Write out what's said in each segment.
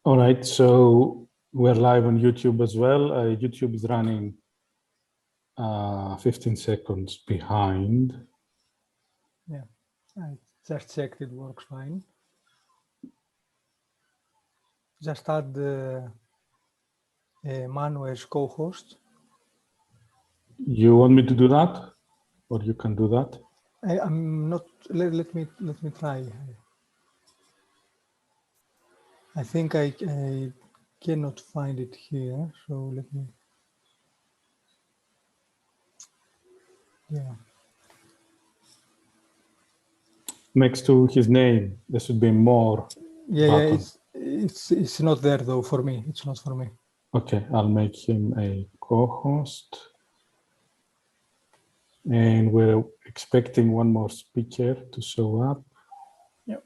All right, so we're live on YouTube as well. YouTube is running 15 seconds behind. Yeah, I just checked, it works fine. Just add Manu as co-host. You want me to do that? Or you can do that? I'm not, let me try. I think I cannot find it here, so let me, yeah. Next to his name, there should be more button. It's not there though for me. It's not for me. Okay, I'll make him a co-host. And we're expecting one more speaker to show up. Yep.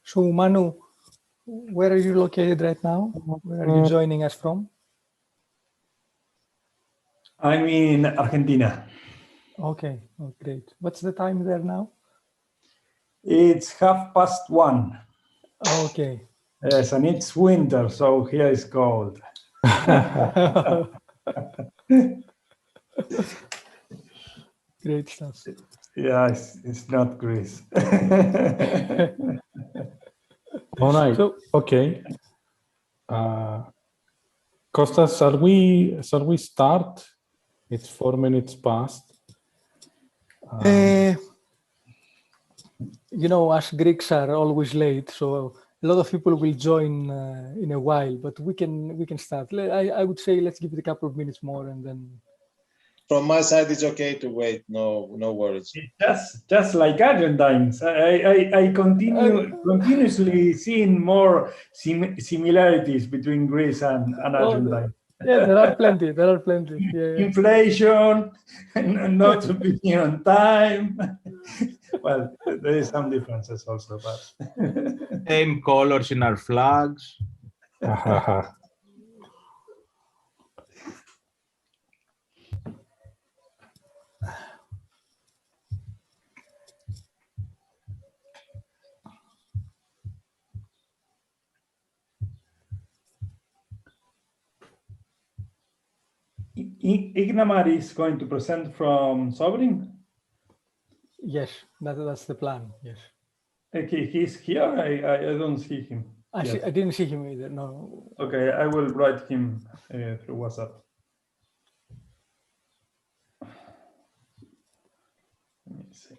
So Manu, where are you located right now? Where are you joining us from? I'm in Argentina. Okay, oh, great. What's the time there now? It's 1:30. Okay. Yes, and it's winter, so here is cold. Great stuff. Yeah, it's not Greece. All right, So, okay. Kostas, shall we start? It's 4 minutes past. you know, us Greeks are always late, so a lot of people will join in a while, but we can start. I would say let's give it a couple of minutes more and then. From my side, it's okay to wait. No worries. Just like Argentines, I continuously seeing more similarities between Greece and Argentine. Yeah, there are plenty. There are plenty. Yeah. Inflation, not being on time. Well, there is some differences also, but same colors in our flags. Ignamar is going to present from Sovryn. Yes, that's the plan. Yes. Okay, he's here. I don't see him. I didn't see him either. No. Okay, I will write him through WhatsApp. Let me see.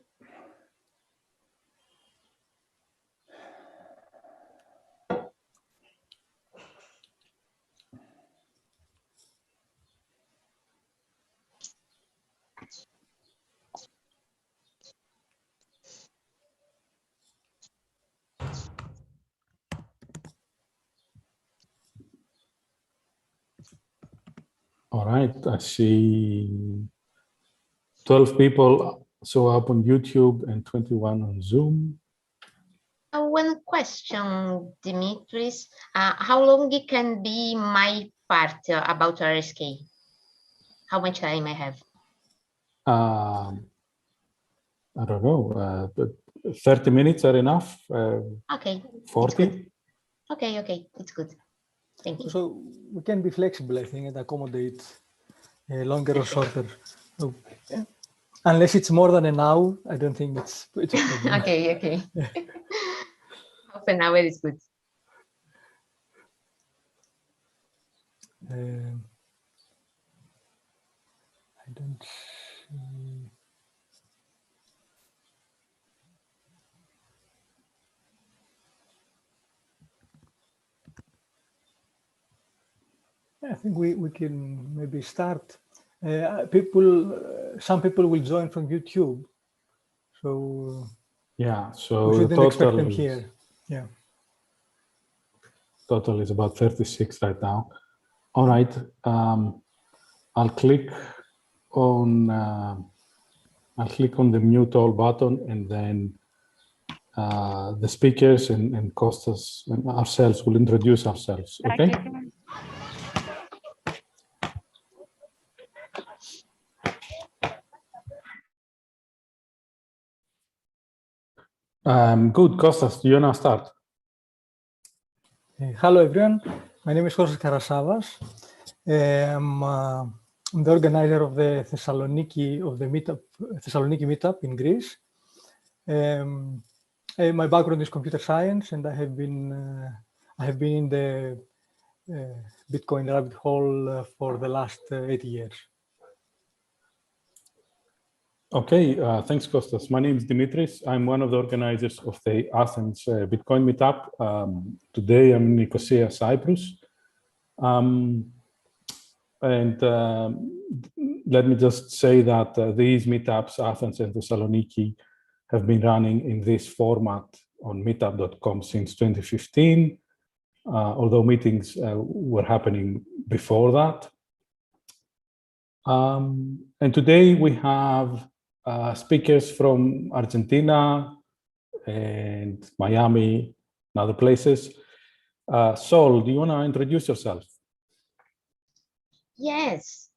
All right, I see 12 people show up on YouTube and 21 on Zoom. One question, Dimitris. How long it can be my part about RSK? How much time I have? I don't know, but 30 minutes are enough? Okay. 40? Okay, it's good. Thank you. So we can be flexible, I think, and accommodate longer or shorter. So, yeah. Unless it's more than an hour, I don't think it's a problem. Okay. Half an hour is good. I don't see. I think we can maybe start. Some people will join from YouTube. So Yeah, We so the shouldn't expect total them is, here. Yeah. total is about 36 right now. All right, I'll click on the mute all button, and then the speakers and Costas and ourselves will introduce ourselves. Okay. Good, Costas, do you want to start? Hello, everyone. My name is Kostas Karasavas. I'm the organizer of the Thessaloniki meetup in Greece. My background is computer science, and I have been in the Bitcoin rabbit hole for the last 8 years. Okay, thanks, Kostas. My name is Dimitris. I'm one of the organizers of the Athens Bitcoin meetup. Today I'm in Nicosia, Cyprus. Let me just say that these meetups, Athens and Thessaloniki, have been running in this format on meetup.com since 2015, although meetings were happening before that. And today we have speakers from Argentina and Miami and other places. Sol, do you want to introduce yourself? Yes.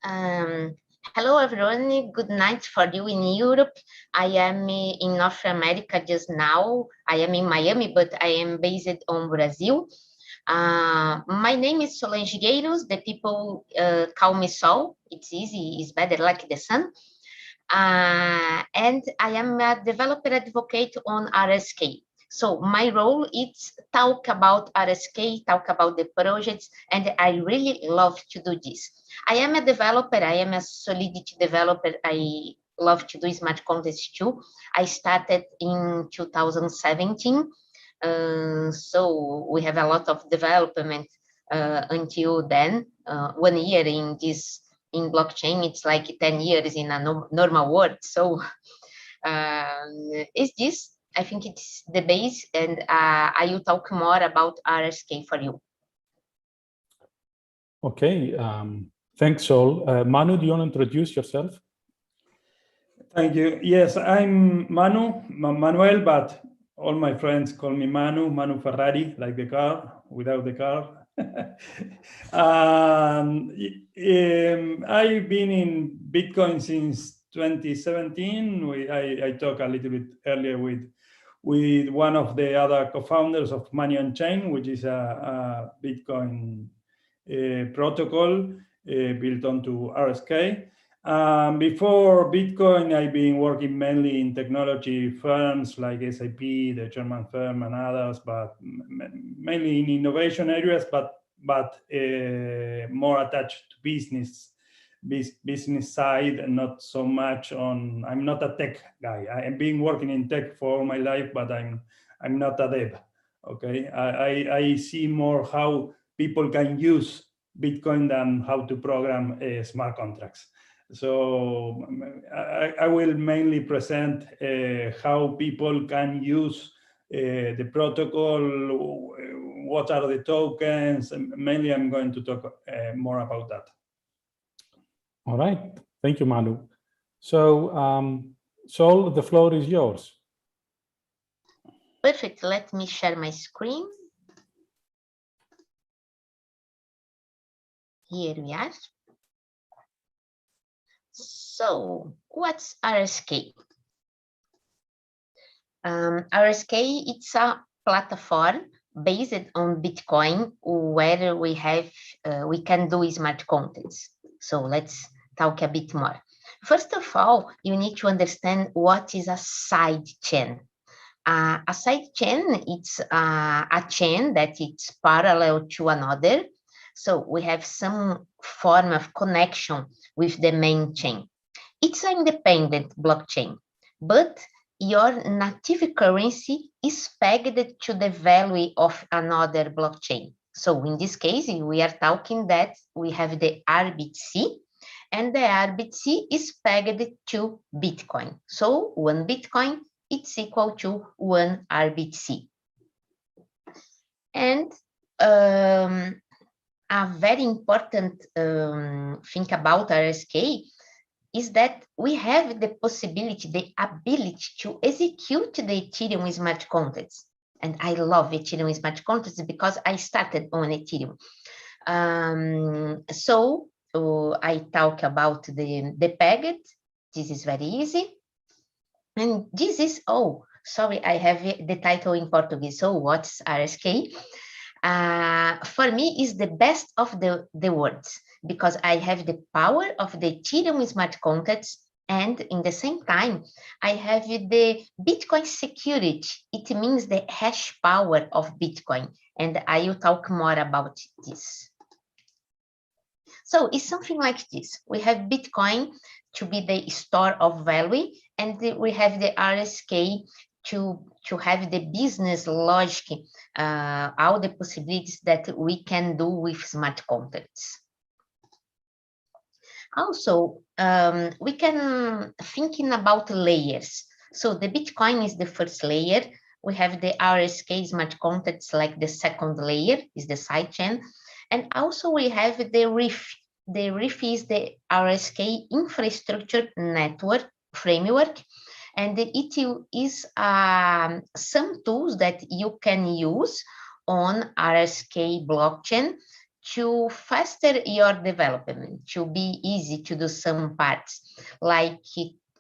Hello, everyone. Good night for you in Europe. I am in North America just now. I am in Miami, but I am based on Brazil. My name is Solange. The people call me Sol. It's easy. It's better like the sun. And I am a developer advocate on RSK. So my role is talk about RSK, talk about the projects, and I really love to do this. I am a developer, I am a Solidity developer. I love to do smart contracts too. I started in 2017. So we have a lot of development until then. 1 year in blockchain, it's like 10 years in a normal world. So is this, I think it's the base, and I will talk more about RSK for you. Okay, thanks, Sol. Manu, do you want to introduce yourself? Thank you. Yes, I'm Manuel, but all my friends call me Manu Ferrari, like the car, without the car. I've been in Bitcoin since 2017. I talked a little bit earlier with one of the other co-founders of On Chain, which is a Bitcoin protocol built onto RSK. Before Bitcoin, I've been working mainly in technology firms like SAP, the German firm, and others, but mainly in innovation areas, but more attached to business side, and not so much on. I'm not a tech guy. I've been working in tech for all my life, but I'm not a dev. Okay, I see more how people can use Bitcoin than how to program smart contracts. So I will mainly present how people can use the protocol, what are the tokens, and mainly I'm going to talk more about that. All right, thank you, Manu. So, Sol, the floor is yours. Perfect, let me share my screen. Here we are. So, what's RSK? RSK, it's a platform based on Bitcoin where we can do smart contracts. So let's talk a bit more. First of all, you need to understand what is a side chain. A side chain, it's a chain that it's parallel to another. So we have some form of connection with the main chain. It's an independent blockchain, but your native currency is pegged to the value of another blockchain. So in this case, we are talking that we have the RBC, and the RBC is pegged to Bitcoin. So 1 Bitcoin it's equal to 1 RBTC. And a very important thing about RSK is that we have the possibility, the ability to execute the Ethereum smart contracts. And I love Ethereum smart contracts because I started on Ethereum. So I talk about the packet. This is very easy. And this is, oh, sorry, I have the title in Portuguese. So what's RSK? For me, is the best of the words, because I have the power of the Ethereum smart contracts, and in the same time, I have the Bitcoin security. It means the hash power of Bitcoin, and I will talk more about this. So it's something like this. We have Bitcoin to be the store of value, and we have the RSK to have the business logic, all the possibilities that we can do with smart contracts. Also, we can thinking about layers. So the Bitcoin is the first layer. We have the RSK smart contracts like the second layer is the sidechain. And also we have the RIF. The RIF is the RSK infrastructure network framework. And it is some tools that you can use on RSK blockchain to faster your development, to be easy to do some parts, like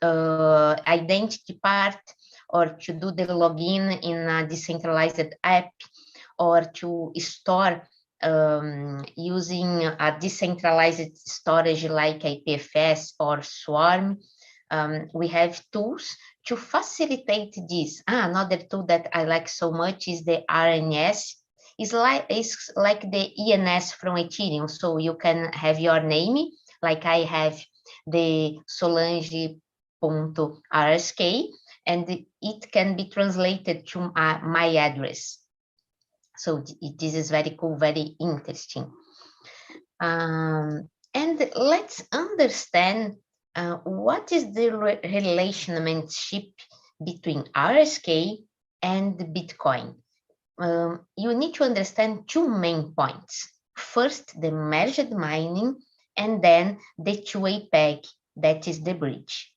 identity part, or to do the login in a decentralized app, or to store using a decentralized storage like IPFS or Swarm. We have tools to facilitate this. Another tool that I like so much is the RNS. It's like the ENS from Ethereum. So you can have your name, like I have the Solange.rsk, and it can be translated to my address. So this is very cool, very interesting. And let's understand what is the relationship between RSK and Bitcoin. You need to understand two main points. First, the merged mining, and then the two-way peg, that is the bridge.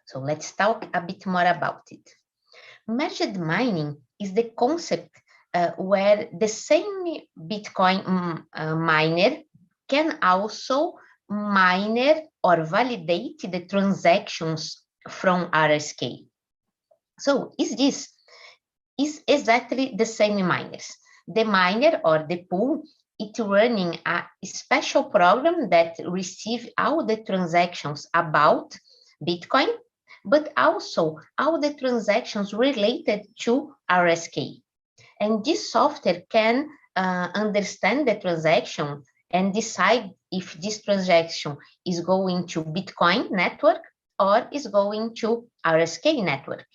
So let's talk a bit more about it. Merged mining is the concept where the same Bitcoin miner can also mine or validate the transactions from RSK. So is exactly the same miners. The miner or the pool, it's running a special program that receives all the transactions about Bitcoin, but also all the transactions related to RSK. And this software can understand the transaction and decide if this transaction is going to Bitcoin network or is going to RSK network.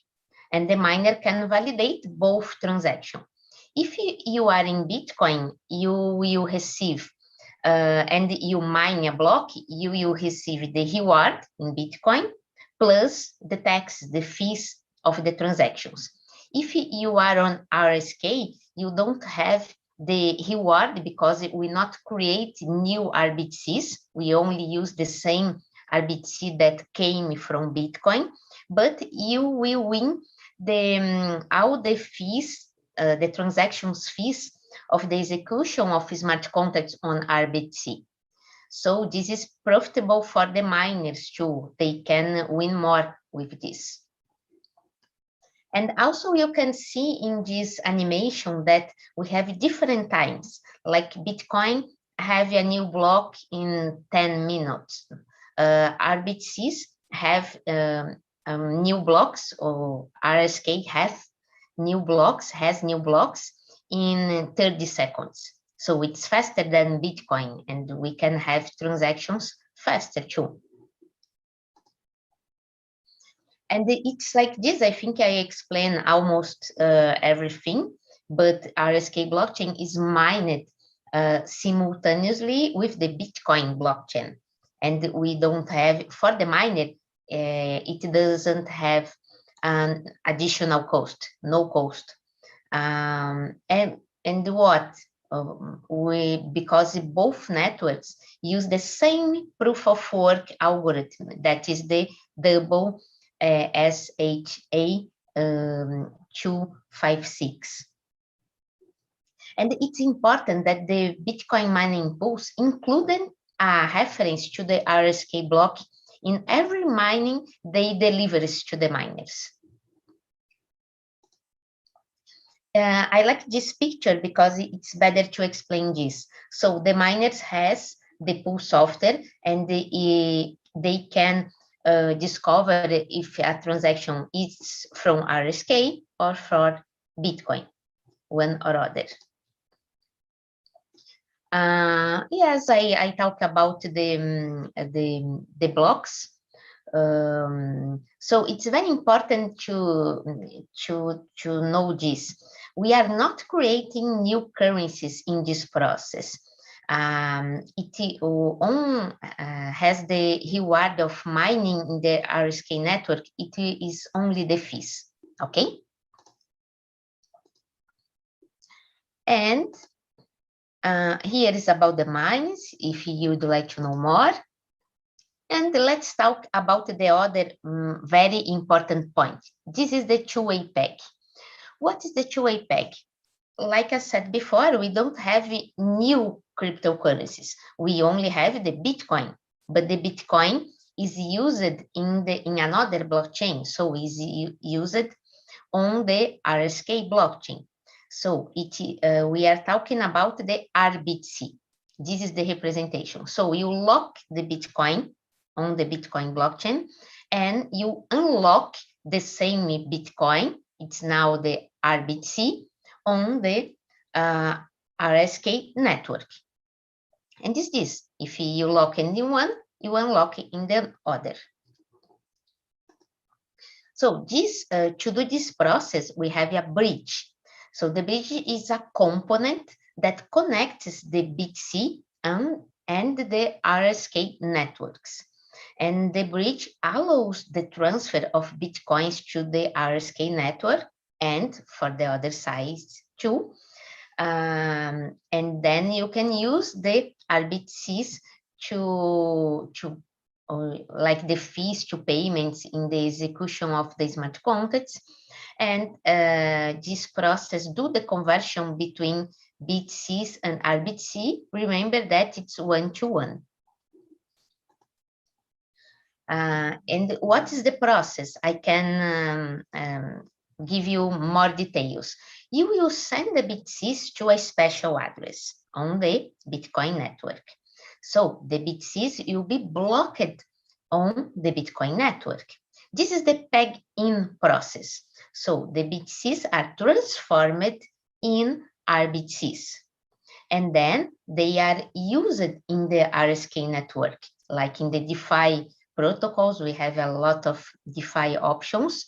And the miner can validate both transactions. If you are in Bitcoin, you will receive, and you mine a block, you will receive the reward in Bitcoin plus the tax, the fees of the transactions. If you are on RSK, you don't have the reward because we not create new RBTCs. We only use the same RBTC that came from Bitcoin, but you will win all the fees, the transactions fees of the execution of smart contracts on RBTC. So this is profitable for the miners too. They can win more with this. And also you can see in this animation that we have different times, like Bitcoin have a new block in 10 minutes. RBTCs have new blocks, or RSK has new blocks in 30 seconds. So it's faster than Bitcoin, and we can have transactions faster too. And it's like this. I think I explained almost everything, but RSK blockchain is mined simultaneously with the Bitcoin blockchain. And we don't have, for the miner, it doesn't have additional cost, no cost. And what? Because both networks use the same proof of work algorithm, that is the double SHA 256. And it's important that the Bitcoin mining pools included a reference to the RSK block in every mining they delivers to the miners. I like this picture because it's better to explain this. So the miners has the pool software, and they can discover if a transaction is from RSK or for Bitcoin, one or other. Yes, I talked about the blocks. So it's very important to know this. We are not creating new currencies in this process. It has the reward of mining in the RSK network. It is only the fees, okay? And here is about the mines, if you'd like to know more. And let's talk about the other very important point. This is the two-way peg. What is the two-way peg? Like I said before, we don't have new cryptocurrencies. We only have the Bitcoin, but the Bitcoin is used in another blockchain, so is used on the RSK blockchain. So we are talking about the RBC. This is the representation. So you lock the Bitcoin on the Bitcoin blockchain, and you unlock the same Bitcoin. It's now the RBC on the RSK network. And this. If you lock in one, you unlock in the other. So this to do this process, we have a bridge. So the bridge is a component that connects the BTC and the RSK networks. And the bridge allows the transfer of Bitcoins to the RSK network and for the other side too. And then you can use the RBCs to like the fees to payments in the execution of the smart contracts. And this process do the conversion between BTCs and RBC. Remember that it's 1-to-1. And what is the process? I can give you more details. You will send the BTCs to a special address on the Bitcoin network. So the BTCs will be blocked on the Bitcoin network. This is the peg-in process. So the BTCs are transformed in RBCs. And then they are used in the RSK network, like in the DeFi protocols. We have a lot of DeFi options.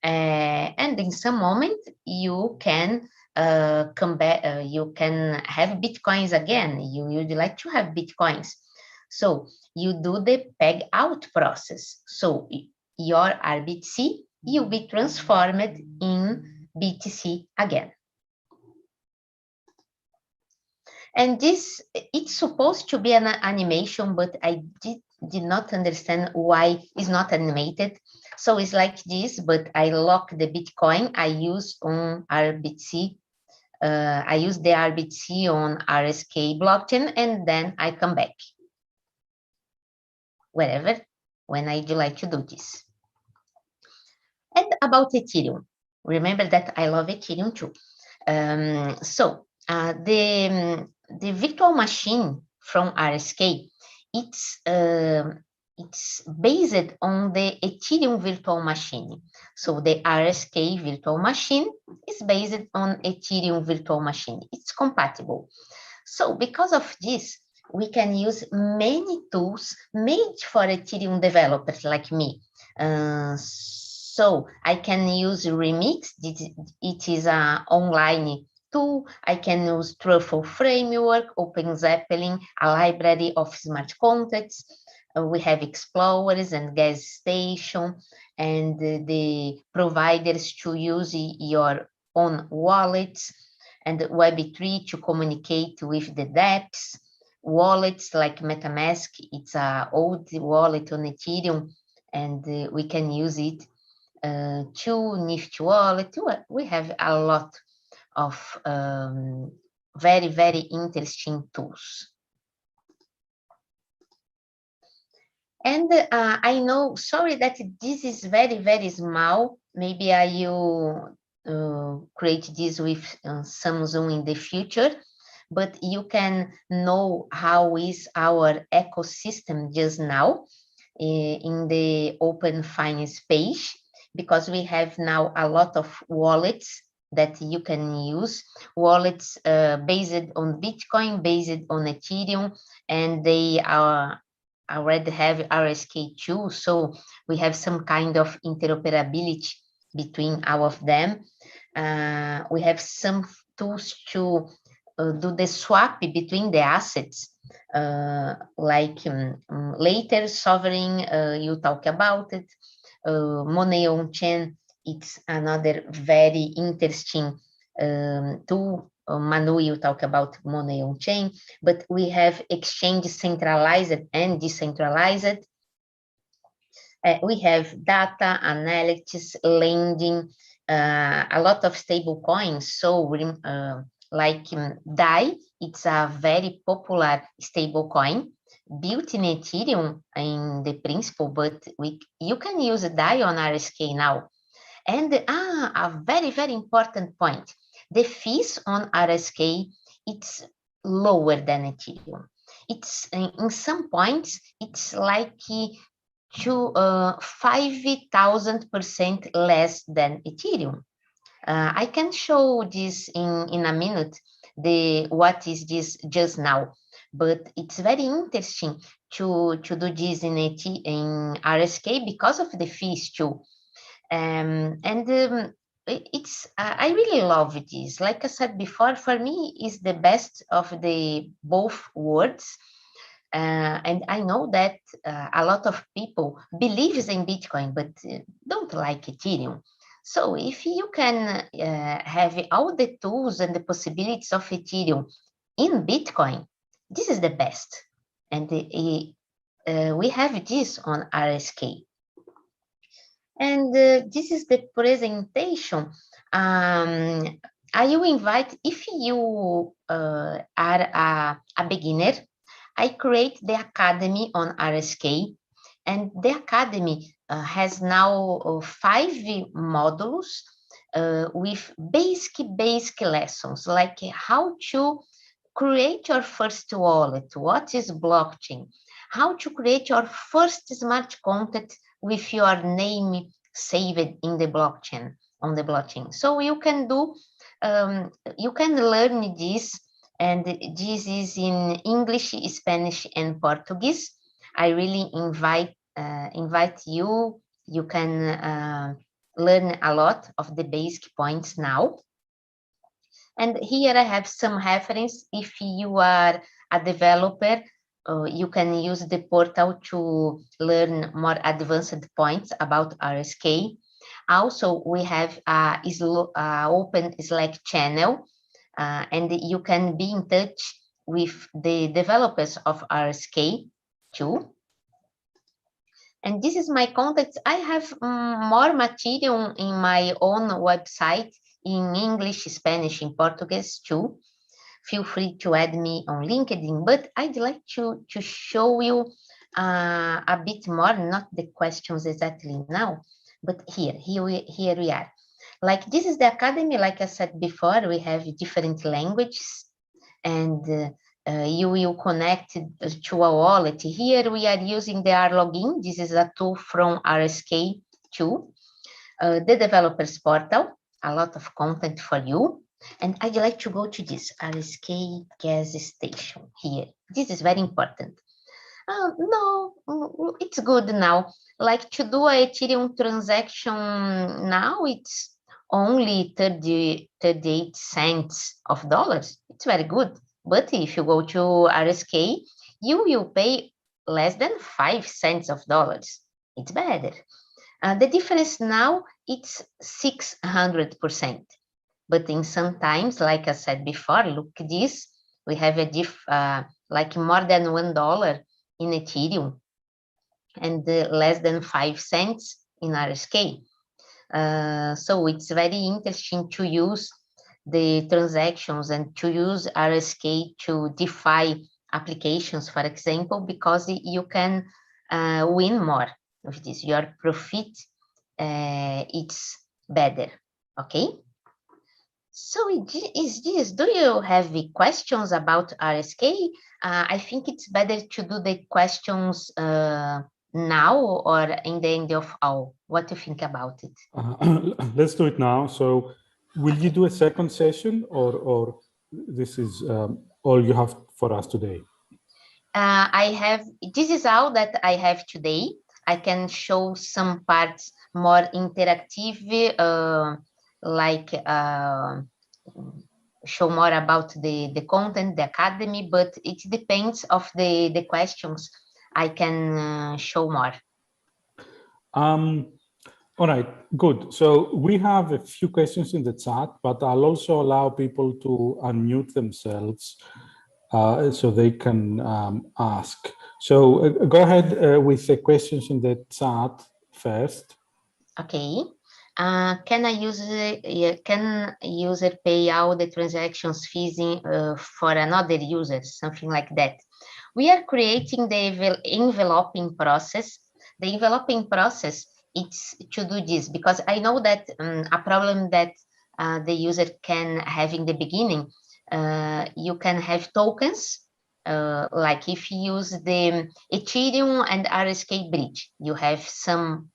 And in some moment, you can come back, you can have Bitcoins again. You'd like to have Bitcoins. So you do the peg out process. So your RBC, you'll be transformed in BTC again. And this, it's supposed to be an animation, but I did not understand why it's not animated. So it's like this, but I lock the Bitcoin I use on RBC. I use the RBC on RSK blockchain, and then I come back. Wherever, when I do like to do this. And about Ethereum, remember that I love Ethereum too. The virtual machine from RSK, it's based on the Ethereum virtual machine. So the RSK virtual machine is based on Ethereum virtual machine. It's compatible. So because of this, we can use many tools made for Ethereum developers like me. So I can use Remix. It is an online tool. I can use Truffle Framework, Open Zeppelin, a library of smart contracts. we have explorers and gas station, and the providers to use your own wallets, and Web3 to communicate with the dApps. Wallets like MetaMask, it's an old wallet on Ethereum, and we can use it to Nifty wallet. We have a lot of very, very interesting tools. And I know, sorry that this is very, very small. Maybe I will create this with Samsung in the future, but you can know how is our ecosystem just now in the Open Finance page, because we have now a lot of wallets that you can use, wallets based on Bitcoin, based on Ethereum, and they are already have RSK too, so we have some kind of interoperability between all of them. We have some tools to do the swap between the assets, like later Sovryn, you talk about it. Money on Chain, it's another very interesting tool. Manu, you talk about Money on Chain, but we have exchange centralized and decentralized. We have data, analytics, lending, a lot of stable coins. So like DAI, it's a very popular stable coin built in Ethereum in the principle, but you can use DAI on RSK now. And a very, very important point, the fees on RSK, it's lower than Ethereum. It's in some points, it's like 5,000% less than Ethereum. I can show this in a minute, what is this just now, but it's very interesting to do this in RSK because of the fees too. It's I really love this. Like I said before, for me, is the best of the both worlds. And I know that a lot of people believes in Bitcoin, but don't like Ethereum. So if you can have all the tools and the possibilities of Ethereum in Bitcoin, this is the best. And we have this on RSK. And this is the presentation. I will invite, if you are a beginner, I create the Academy on RSK, and the Academy has now 5 modules with basic lessons, like how to create your first wallet, what is blockchain, how to create your first smart contract with your name saved in the blockchain, on the blockchain. So you can do, you can learn this, and this is in English, Spanish, and Portuguese. I really invite you. You can learn a lot of the basic points now. And here I have some reference. If you are a developer, you can use the portal to learn more advanced points about RSK. Also, we have open Slack channel, and you can be in touch with the developers of RSK too. And this is my contact. I have more material in my own website in English, Spanish, and Portuguese too. Feel free to add me on LinkedIn, but I'd like to show you a bit more, not the questions exactly now, but here we are. Like this is the Academy, like I said before, we have different languages, and you will connect to a wallet. Here we are using the RLogin. This is a tool from RSK too. The developers portal, a lot of content for you. And I'd like to go to this RSK gas station here. This is very important. No, it's good now. Like to do a Ethereum transaction now, it's only 38 cents of dollars. It's very good. But if you go to RSK, you will pay less than 5 cents of dollars. It's better. The difference now, it's 600%. But in some times, like I said before, look at this, we have a like more than $1 in Ethereum and less than 5 cents in RSK. So it's very interesting to use the transactions and to use RSK to DeFi applications, for example, because you can win more with this. Your profit it's better. Okay. So do you have questions about RSK? I think it's better to do the questions now or in the end of all. What do you think about it? Let's do it now. So will you do a second session or this is all you have for us today? This is all that I have today. I can show some parts more interactive, like show more about the content, the academy, but it depends of the questions. I can show more. All right, good. So we have a few questions in the chat, but I'll also allow people to unmute themselves so they can ask. So go ahead with the questions in the chat first. Okay. Can user pay all the transactions fees for another user, something like that? We are creating the enveloping process. The enveloping process, it's to do this because I know that a problem that the user can have in the beginning, you can have tokens, like if you use the Ethereum and RSK bridge, you have some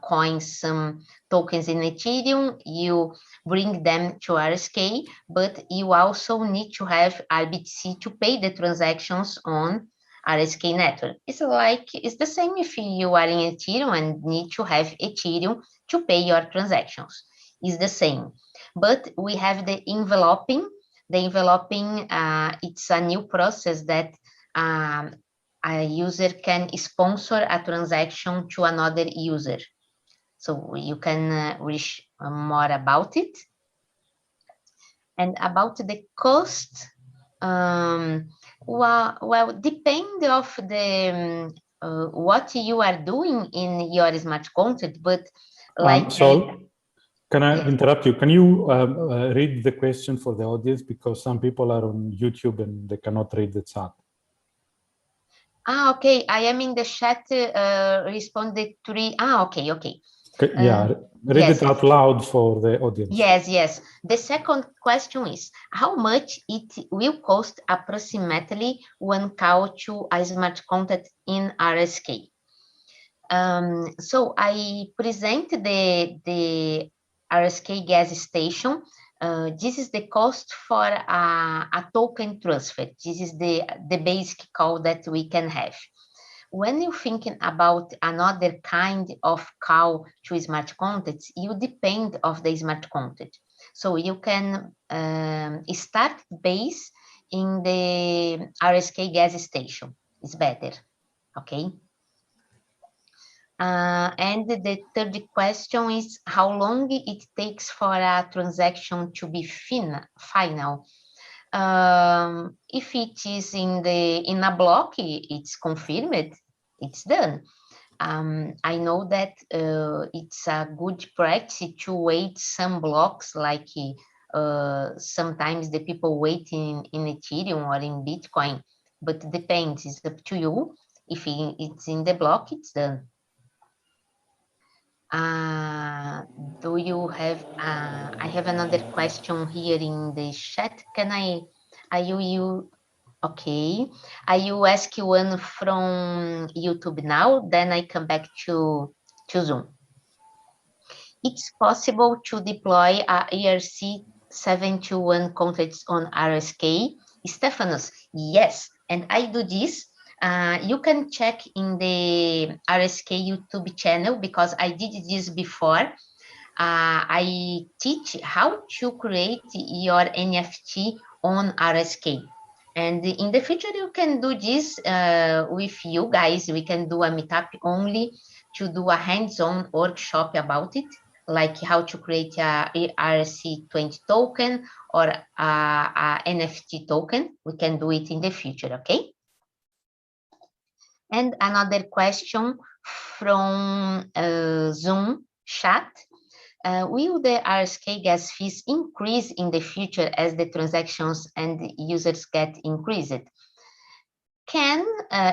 coins, some tokens in Ethereum, you bring them to RSK, but you also need to have RBTC to pay the transactions on RSK network. It's the same if you are in Ethereum and need to have Ethereum to pay your transactions. It's the same. But we have the enveloping. The enveloping, it's a new process that a user can sponsor a transaction to another user. So you can read more about it. And about the cost, well, depend of the what you are doing in your smart contract, but like Sol, can I interrupt you? Can you read the question for the audience, because some people are on YouTube and they cannot read the chat. Okay, I am in the chat, responded to okay. Yeah, read yes, it out loud for the audience. Yes. The second question is, how much it will cost approximately one call to a smart contract in RSK? So I present the RSK gas station. This is the cost for a token transfer. This is the basic call that we can have. When you're thinking about another kind of call to smart contracts, you depend of the smart contract. So you can start base in the RSK gas station. It's better, okay? And the third question is how long it takes for a transaction to be final. If it is in a block, it's confirmed, it's done. I know that it's a good practice to wait some blocks, like sometimes the people wait in Ethereum or in Bitcoin, but it depends, it's up to you. If it's in the block, it's done. Do you have, I have another question here in the chat. Okay, I will ask you one from YouTube now, then I come back to Zoom. It's possible to deploy a ERC-721 contracts on RSK? Stephanos, yes, and I do this. You can check in the RSK YouTube channel because I did this before. I teach how to create your NFT on RSK. And in the future, you can do this with you guys. We can do a meetup only to do a hands-on workshop about it, like how to create a RSC20 token or a NFT token. We can do it in the future, okay? And another question from Zoom chat. Will the RSK gas fees increase in the future as the transactions and users get increased? Can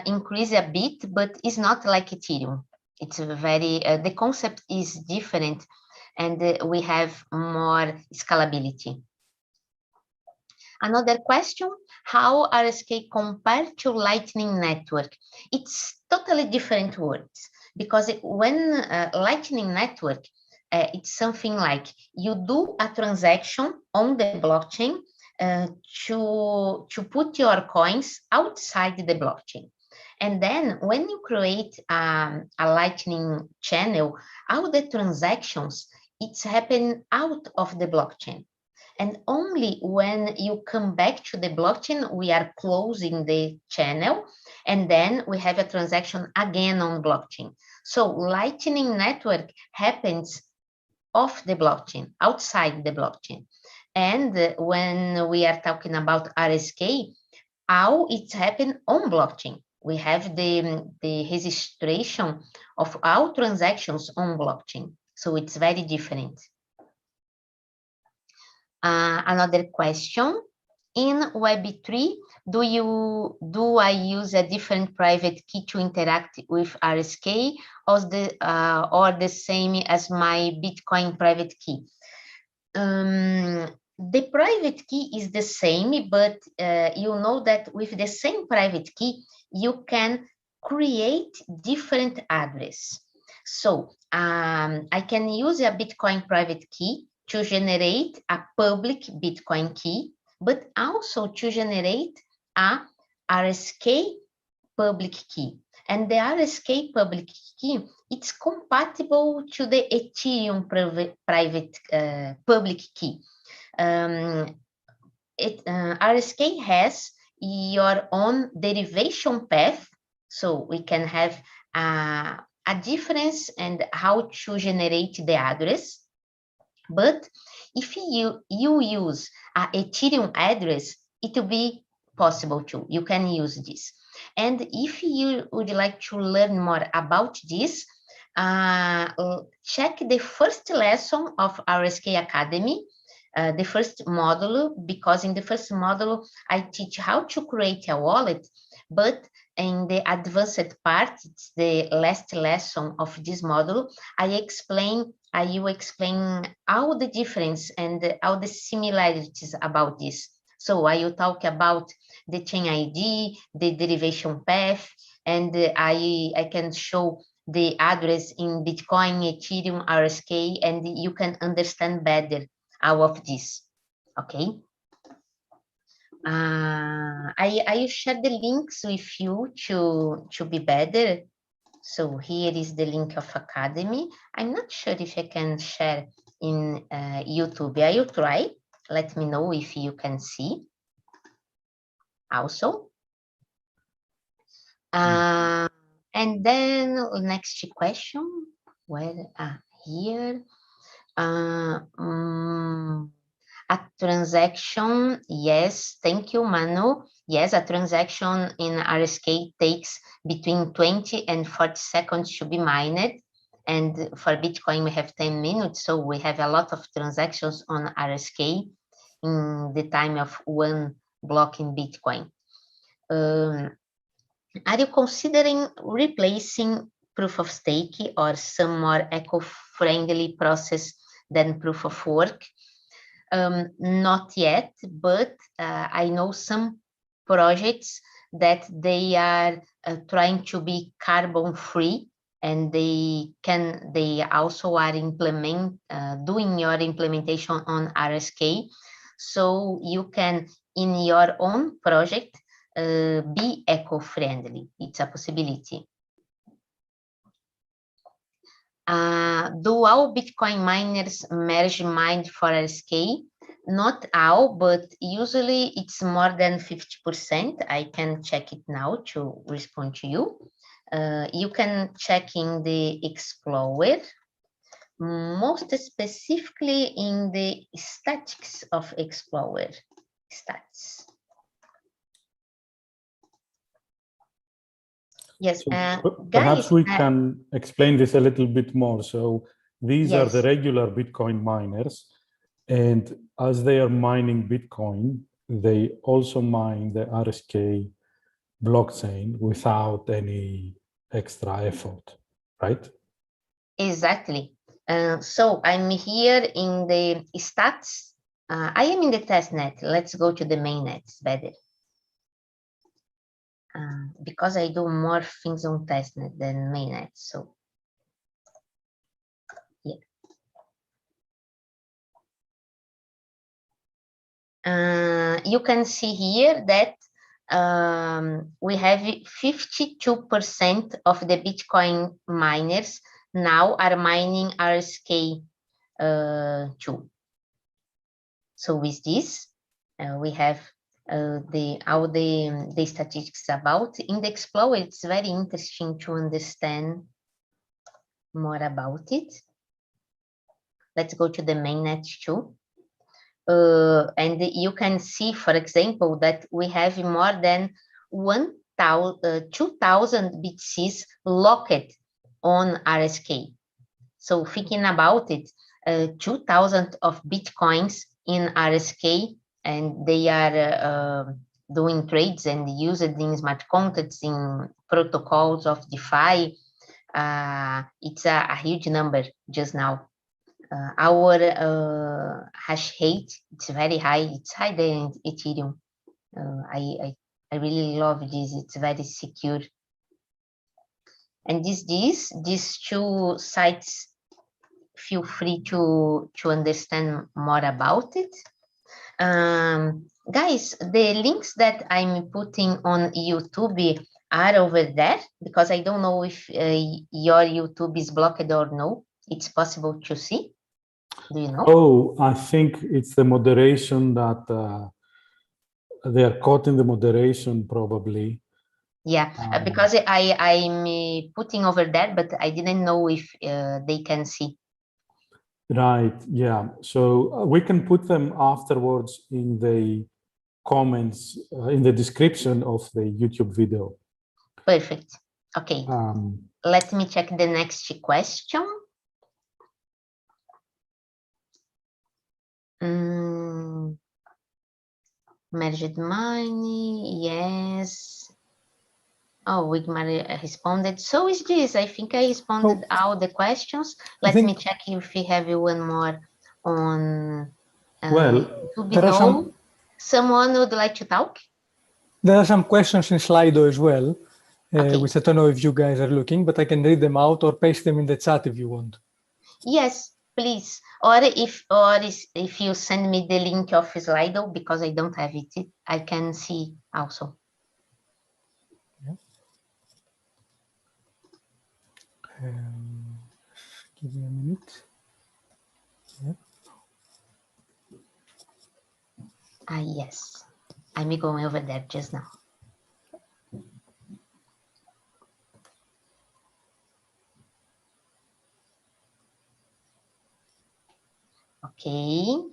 increase a bit, but it's not like Ethereum. It's very, the concept is different and we have more scalability. Another question, how RSK compared to Lightning Network? It's totally different words, because when Lightning Network, it's something like you do a transaction on the blockchain to put your coins outside the blockchain. And then when you create a Lightning channel, all the transactions, it's happening out of the blockchain. And only when you come back to the blockchain, we are closing the channel, and then we have a transaction again on blockchain. So Lightning Network happens off the blockchain, outside the blockchain. And when we are talking about RSK, how it's happened on blockchain. We have the registration of all transactions on blockchain. So it's very different. Another question, in Web3, do I use a different private key to interact with RSK or the same as my Bitcoin private key? The private key is the same, but you know that with the same private key, you can create different address. So I can use a Bitcoin private key to generate a public Bitcoin key, but also to generate a RSK public key. And the RSK public key, it's compatible to the Ethereum private public key. RSK has your own derivation path, so we can have a difference and how to generate the address. But if you use an Ethereum address, it will be possible too. You can use this. And if you would like to learn more about this, check the first lesson of RSK Academy, the first module, because in the first module, I teach how to create a wallet, but in the advanced part, it's the last lesson of this module, I will explain all the difference and all the similarities about this. So I will talk about the chain ID, the derivation path, and I can show the address in Bitcoin, Ethereum, RSK, and you can understand better all of this, okay? I share the links with you to be better. So here is the link of Academy. I'm not sure if I can share in YouTube. I will try. Let me know if you can see also. And then next question, where, here. A transaction, yes, thank you, Manu. Yes, a transaction in RSK takes between 20 and 40 seconds to be mined. And for Bitcoin, we have 10 minutes. So we have a lot of transactions on RSK in the time of one block in Bitcoin. Are you considering replacing proof of stake or some more eco-friendly process than proof of work? Not yet, but I know some projects that they are trying to be carbon free, and they also are doing your implementation on RSK, so you can in your own project be eco-friendly. It's a possibility. Do all Bitcoin miners merge mine for RSK? Not all, but usually it's more than 50%. I can check it now to respond to you. You can check in the Explorer, most specifically in the statistics of Explorer stats. Yes, So guys, perhaps we can explain this a little bit more. So these are the yes. regular Bitcoin miners, and as they are mining Bitcoin, they also mine the RSK blockchain without any extra effort, right? Exactly. So I'm here in the stats. I am in the testnet. Let's go to the mainnet. It's better. Because I do more things on testnet than mainnet. So yeah. You can see here that we have 52% of the Bitcoin miners now are mining RSK 2. So with this, we have all the statistics about. In the Explorer, it's very interesting to understand more about it. Let's go to the mainnet too. And you can see, for example, that we have more than 2,000 BTCs locked on RSK. So thinking about it, 2,000 of Bitcoins in RSK, and they are doing trades and used in smart contracts in protocols of DeFi. It's a huge number just now. Our hash rate, it's very high. It's higher than Ethereum. I really love this. It's very secure. And these two sites, feel free to understand more about it. Guys, the links that I'm putting on YouTube are over there, because I don't know if your YouTube is blocked or no. It's possible to see. Do you know? Oh, I think it's the moderation that they are caught in the moderation probably. Yeah, because I'm putting over there, but I didn't know if they can see. Right, yeah. So we can put them afterwards in the comments, in the description of the YouTube video. Perfect. Okay. Let me check the next question. Merged mining, yes. Oh, Wigmar responded. So is this. I think I responded all the questions. Let me check if we have one more on. Well, someone would like to talk? There are some questions in Slido as well, which I don't know if you guys are looking, but I can read them out or paste them in the chat if you want. Yes, please. Or if you send me the link of Slido, because I don't have it, I can see also. Yeah. Give me a minute. Yeah. Yes, I'm going over there just now. Okay.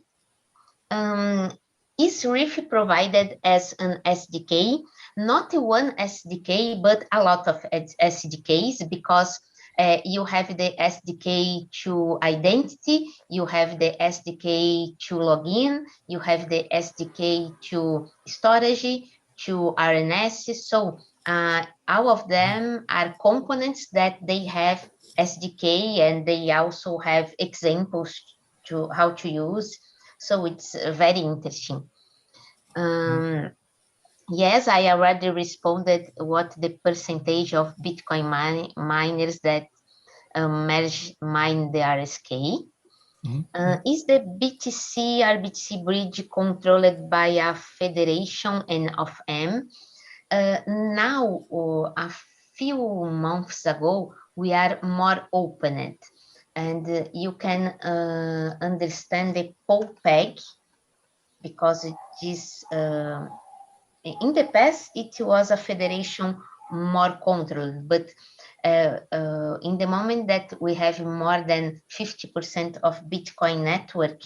Is Reef provided as an SDK? Not one SDK, but a lot of SDKs, because you have the SDK to identity, you have the SDK to login, you have the SDK to storage, to RNS. So all of them are components that they have SDK, and they also have examples to how to use. So it's very interesting. Yes, I already responded what the percentage of Bitcoin miners that mine the RSK. Is the BTC RBTC bridge controlled by a federation and of M? Now, a few months ago, we are more opened, and you can understand the POPEG because it is in the past it was a federation more controlled, but in the moment that we have more than 50% of Bitcoin network,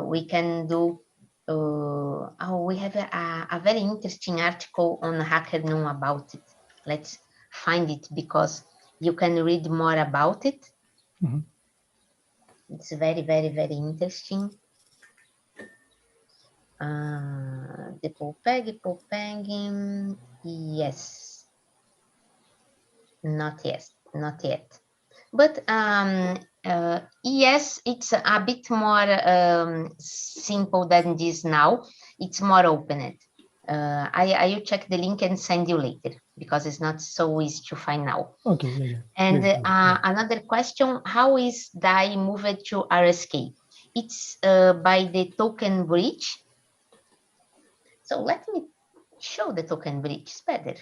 we can do. We have a very interesting article on HackerNoon about it. Let's find it because you can read more about it. Mm-hmm. It's very, very, very interesting. The Popeg, yes, not yet. But yes, it's a bit more simple than this now. It's more opened. I will check the link and send you later because it's not so easy to find now. Okay, yeah. And another question, how is DAI moved to RSK? It's by the token bridge. So let me show the token bridge, it's better.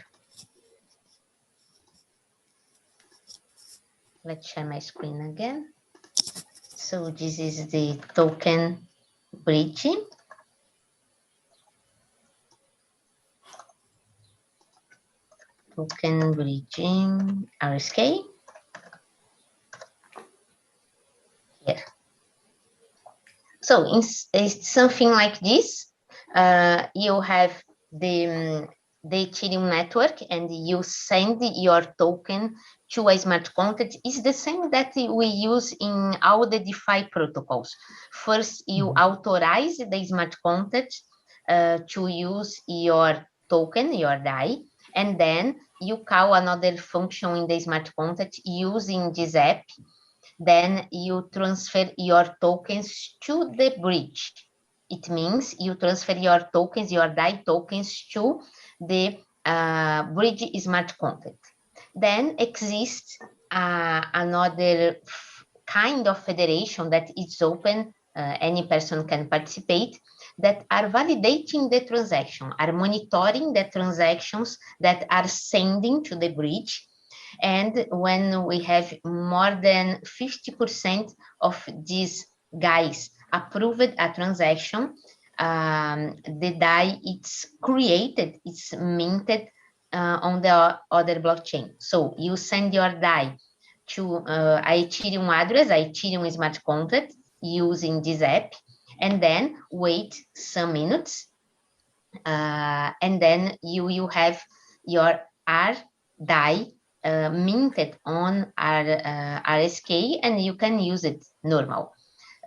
Let's share my screen again. So this is the token bridge. Token bridging RSK. Here. So it's something like this. You have the Ethereum network and you send your token to a smart contract. Is the same that we use in all the DeFi protocols. First, you authorize the smart contract to use your token, your DAI, and then you call another function in the smart contract using this app. Then you transfer your tokens to the bridge. It means you transfer your tokens, your DAI tokens to the bridge smart contract. Then exists another kind of federation that is open, any person can participate, that are validating the transaction, are monitoring the transactions that are sending to the bridge. And when we have more than 50% of these guys approved a transaction, the DAI it's created, it's minted on the other blockchain. So you send your DAI to a Ethereum address, a Ethereum smart contract using this app, and then wait some minutes, and then you will have your DAI minted on RSK, and you can use it normal.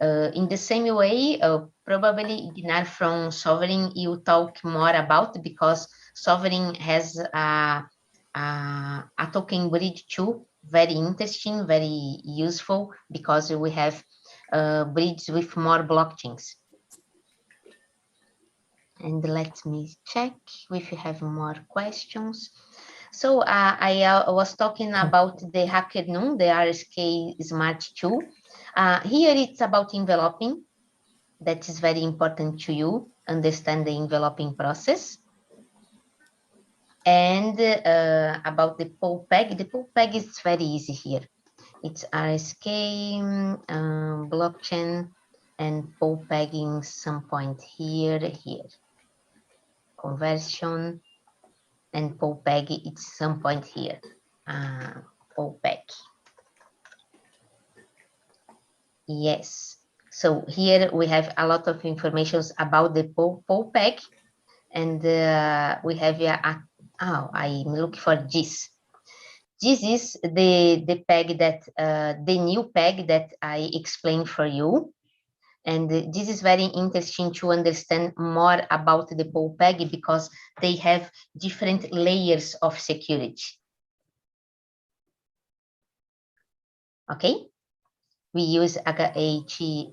In the same way, probably Ignar from Sovryn you talk more about, because Sovryn has a token bridge too, very interesting, very useful, because we have bridges with more blockchains. And let me check if you have more questions. So I was talking about the HackerNoon, the RSK Smart 2. Here it's about enveloping. That is very important to you, understand the enveloping process. And about the Popeg. The Popeg is very easy here. It's RSK, blockchain, and Popegging some point here. Conversion and Popeg, it's some point here. Popeg. Yes. So here we have a lot of information about the Popeg, and we have I'm looking for this. This is the peg that the new peg that I explained for you. And this is very interesting to understand more about the Popeg, because they have different layers of security. Okay, we use ASM.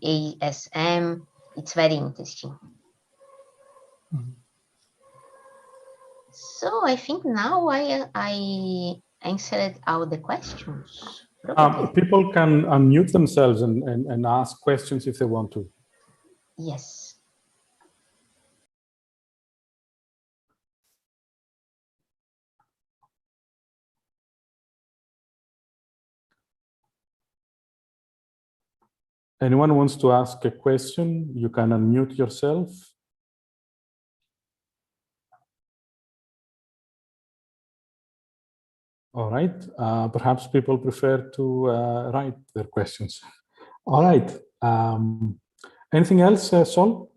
It's very interesting. So I think now I answered all the questions. People can unmute themselves and ask questions if they want to. Yes. Anyone wants to ask a question, you can unmute yourself. All right, perhaps people prefer to write their questions. All right, anything else, Sol?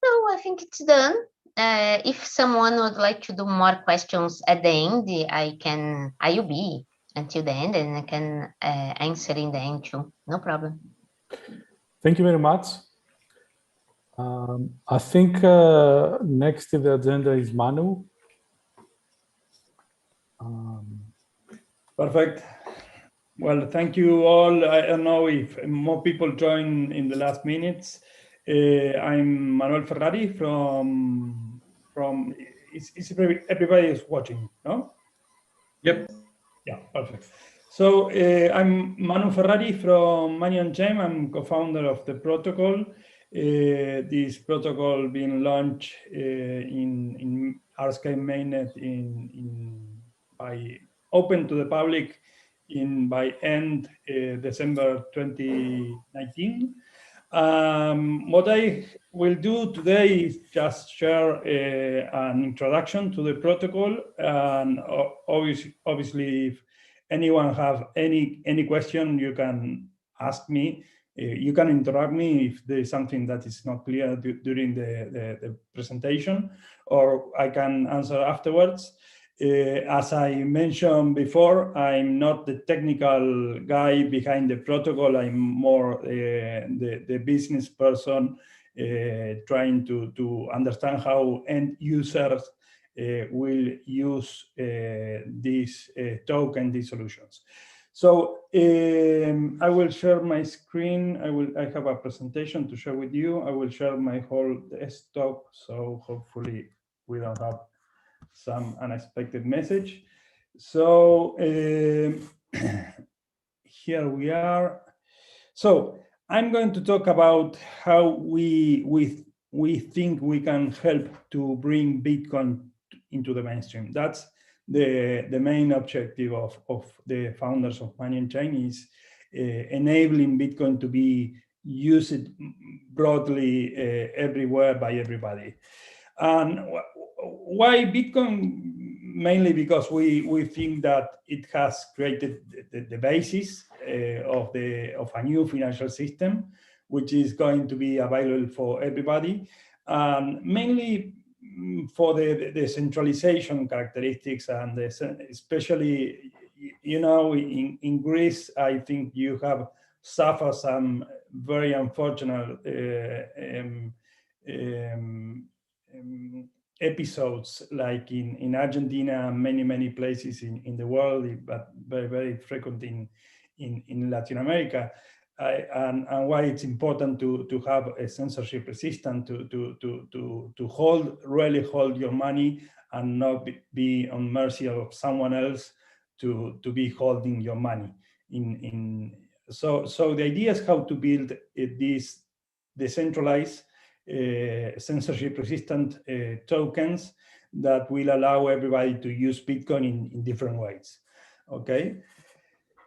No, I think it's done. If someone would like to do more questions at the end, I will be until the end, and I can answer in the end too. No problem. Thank you very much. I think next in the agenda is Manu. Perfect. Well, thank you all. I don't know if more people join in the last minutes. I'm Manuel Ferrari from everybody is watching, no? Yep. Yeah, perfect. So I'm Manu Ferrari from On Chain. I'm co-founder of the protocol. This protocol being launched in RSK mainnet by open to the public by end December 2019. What I will do today is just share an introduction to the protocol, and obviously if anyone have any question, you can ask me. You can interrupt me if there is something that is not clear during the presentation, or I can answer afterwards. As I mentioned before, I'm not the technical guy behind the protocol. I'm more the business person trying to understand how end users will use these token, these solutions. So I will share my screen. I have a presentation to share with you. I will share my whole desktop, so hopefully we don't have some unexpected message. So here we are. So I'm going to talk about how we think we can help to bring Bitcoin into the mainstream. That's the main objective of the founders of On Chain, is enabling Bitcoin to be used broadly everywhere by everybody. And why Bitcoin? Mainly because we think that it has created the basis of a new financial system, which is going to be available for everybody, mainly for the decentralization characteristics, and especially, you know, in Greece, I think you have suffered some very unfortunate episodes, like in Argentina, many places in the world, but very frequent in Latin America, and why it's important to have a censorship resistant to really hold your money and not be on mercy of someone else to be holding your money. So the idea is how to build this decentralized censorship-resistant tokens that will allow everybody to use Bitcoin in different ways. Okay,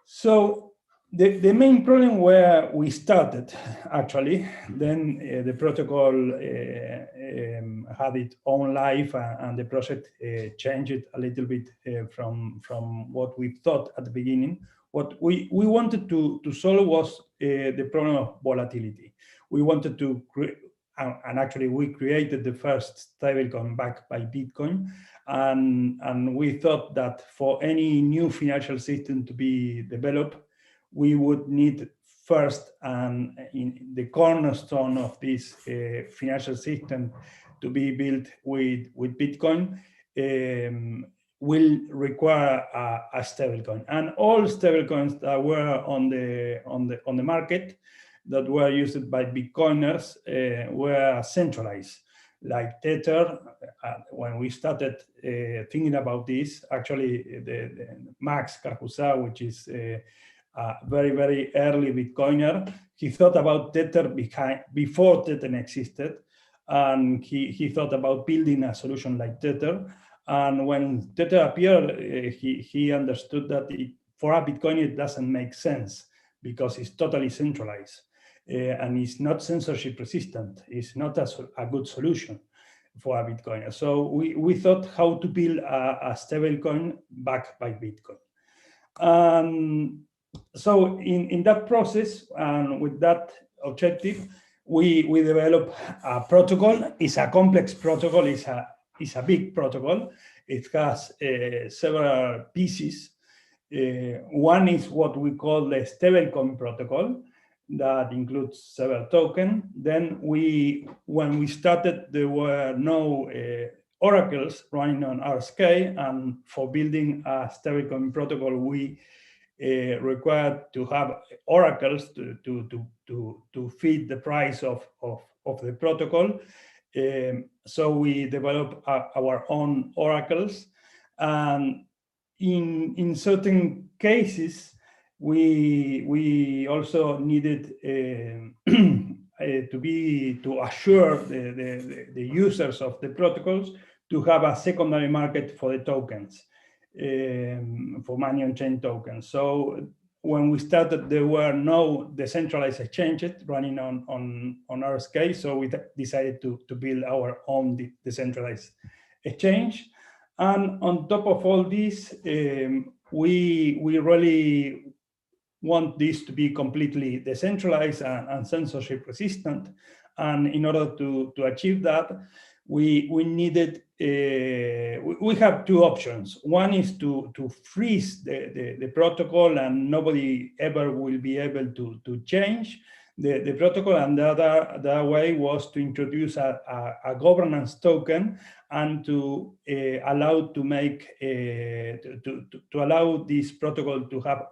so the main problem where we started, actually, then the protocol had its own life, and the project changed a little bit from what we thought at the beginning. What we wanted to solve was the problem of volatility. We wanted to create, and actually we created the first stablecoin backed by Bitcoin, and we thought that for any new financial system to be developed, we would need first, and in the cornerstone of this financial system to be built with Bitcoin, will require a stablecoin. And all stablecoins that were on the market that were used by Bitcoiners were centralized, like Tether. When we started thinking about this, actually, the Max Carcusa, which is a very early Bitcoiner, he thought about Tether before Tether existed, and he thought about building a solution like Tether. And when Tether appeared, he understood that for a Bitcoin it doesn't make sense because it's totally centralized. and it's not censorship resistant. It's not a good solution for a Bitcoin. So we thought how to build a stablecoin backed by Bitcoin. So in that process and with that objective, we developed a protocol. It's a complex protocol. It's a big protocol. It has several pieces. One is what we call the stablecoin protocol that includes several tokens. Then when we started, there were no oracles running on RSK, and for building a stablecoin protocol, we required to have oracles to feed the price of the protocol. So we developed our own oracles, and in certain cases, we also needed to assure the users of the protocols to have a secondary market for the tokens, for money on chain tokens. So when we started, there were no decentralized exchanges running on RSK, so we decided to build our own decentralized exchange. And on top of all this, we really want this to be completely decentralized and censorship resistant. And in order to achieve that, we needed, we have two options. One is to freeze the protocol, and nobody ever will be able to change the protocol, and the other way was to introduce a governance token and to allow to make to allow this protocol to have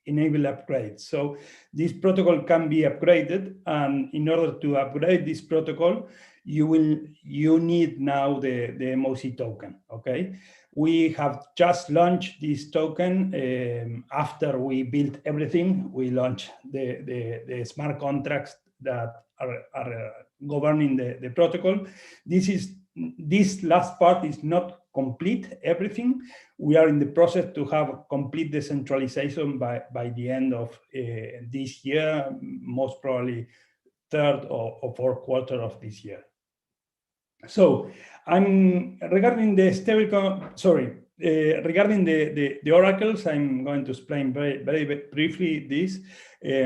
enable upgrades. So this protocol can be upgraded, and in order to upgrade this protocol, you need now the MOC token. Okay. We have just launched this token after we built everything. We launched the smart contracts that are governing the protocol. This last part is not complete everything. We are in the process to have complete decentralization by the end of this year, most probably third or fourth quarter of this year. So regarding the stablecoin, regarding the oracles, I'm going to explain very briefly this.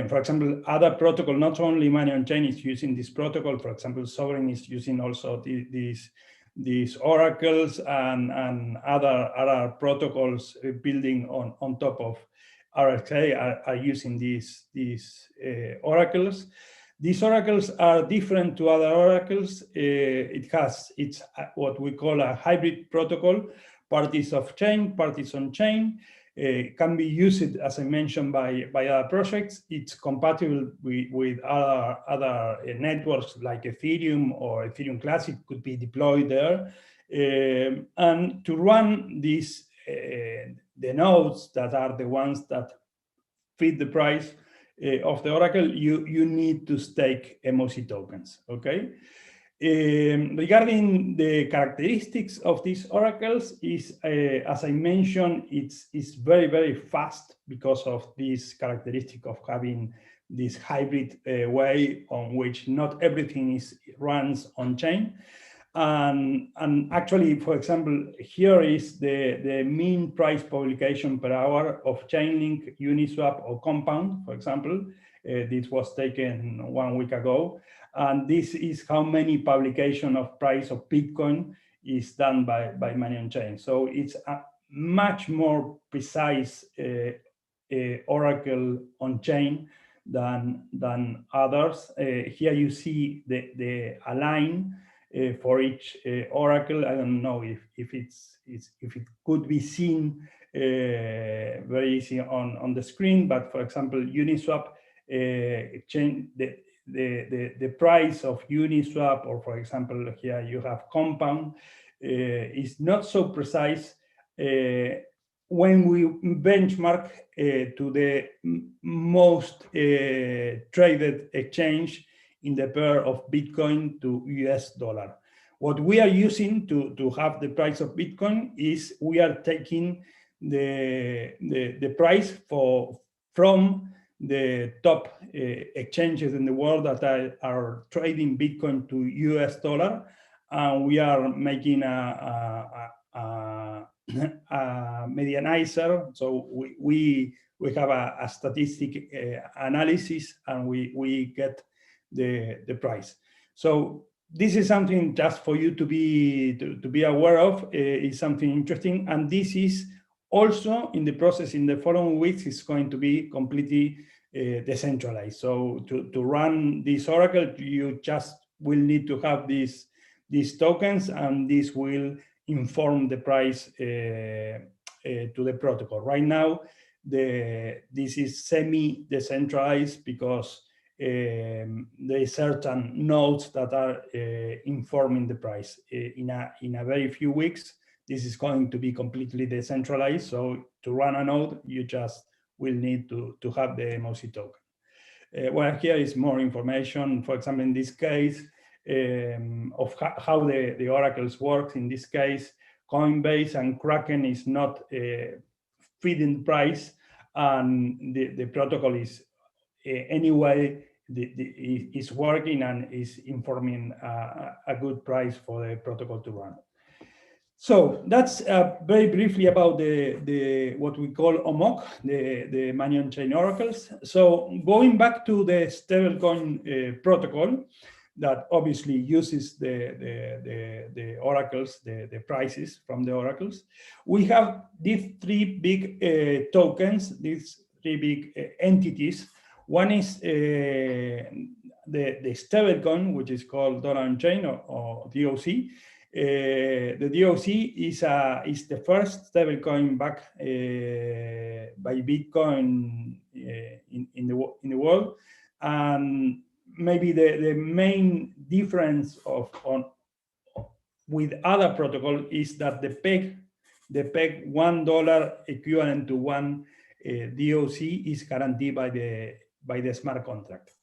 For example, other protocol, not only money on chain is using this protocol. For example, Sovryn is using also these oracles, and other protocols building on top of RSK are using these oracles. These oracles are different to other oracles. It's what we call a hybrid protocol. Parties off chain, parties on chain. Can be used, as I mentioned, by other projects. It's compatible with other networks like Ethereum or Ethereum Classic could be deployed there. And to run these, the nodes that are the ones that feed the price of the oracle, you need to stake MOC tokens, okay? Regarding the characteristics of these oracles, as I mentioned, it's very, very fast because of this characteristic of having this hybrid way on which not everything runs on chain. And actually, for example, here is the mean price publication per hour of Chainlink, Uniswap, or Compound, for example. This was taken 1 week ago. And this is how many publication of price of Bitcoin is done by money on chain. So it's a much more precise oracle on chain than others. Here you see the align for each oracle. I don't know if it could be seen very easy on the screen, but for example, Uniswap change the price of Uniswap, or for example, here you have Compound, is not so precise when we benchmark to the most traded exchange in the pair of Bitcoin to US dollar. What we are using to have the price of Bitcoin is we are taking the price from the top exchanges in the world that are trading Bitcoin to US dollar. And we are making a medianizer. So we have a statistic analysis, and we get the price. So this is something just for you to be aware of. Is something interesting, and this is also in the process. In the following weeks, it's going to be completely decentralized. So to run this Oracle, you just will need to have these tokens, and this will inform the price to the protocol. Right now, this is semi-decentralized because there are certain nodes that are informing the price. In a very few weeks, this is going to be completely decentralized. So to run a node, you just will need to have the MOC token. Well, here is more information. For example, in this case, of how the oracles work. In this case, Coinbase and Kraken is not feeding the price, and the protocol is anyway is working and is informing a good price for the protocol to run. So that's very briefly about the what we call OMOC, the money on chain oracles. So going back to the stablecoin protocol that obviously uses the oracles, the prices from the oracles, we have these three big tokens, these three big entities. One is the stablecoin, which is called Dollar on Chain or DOC. The DOC is the first stablecoin backed by Bitcoin in the world, and maybe the main difference with other protocol is that the peg $1 equivalent to one DOC is guaranteed by the smart contract.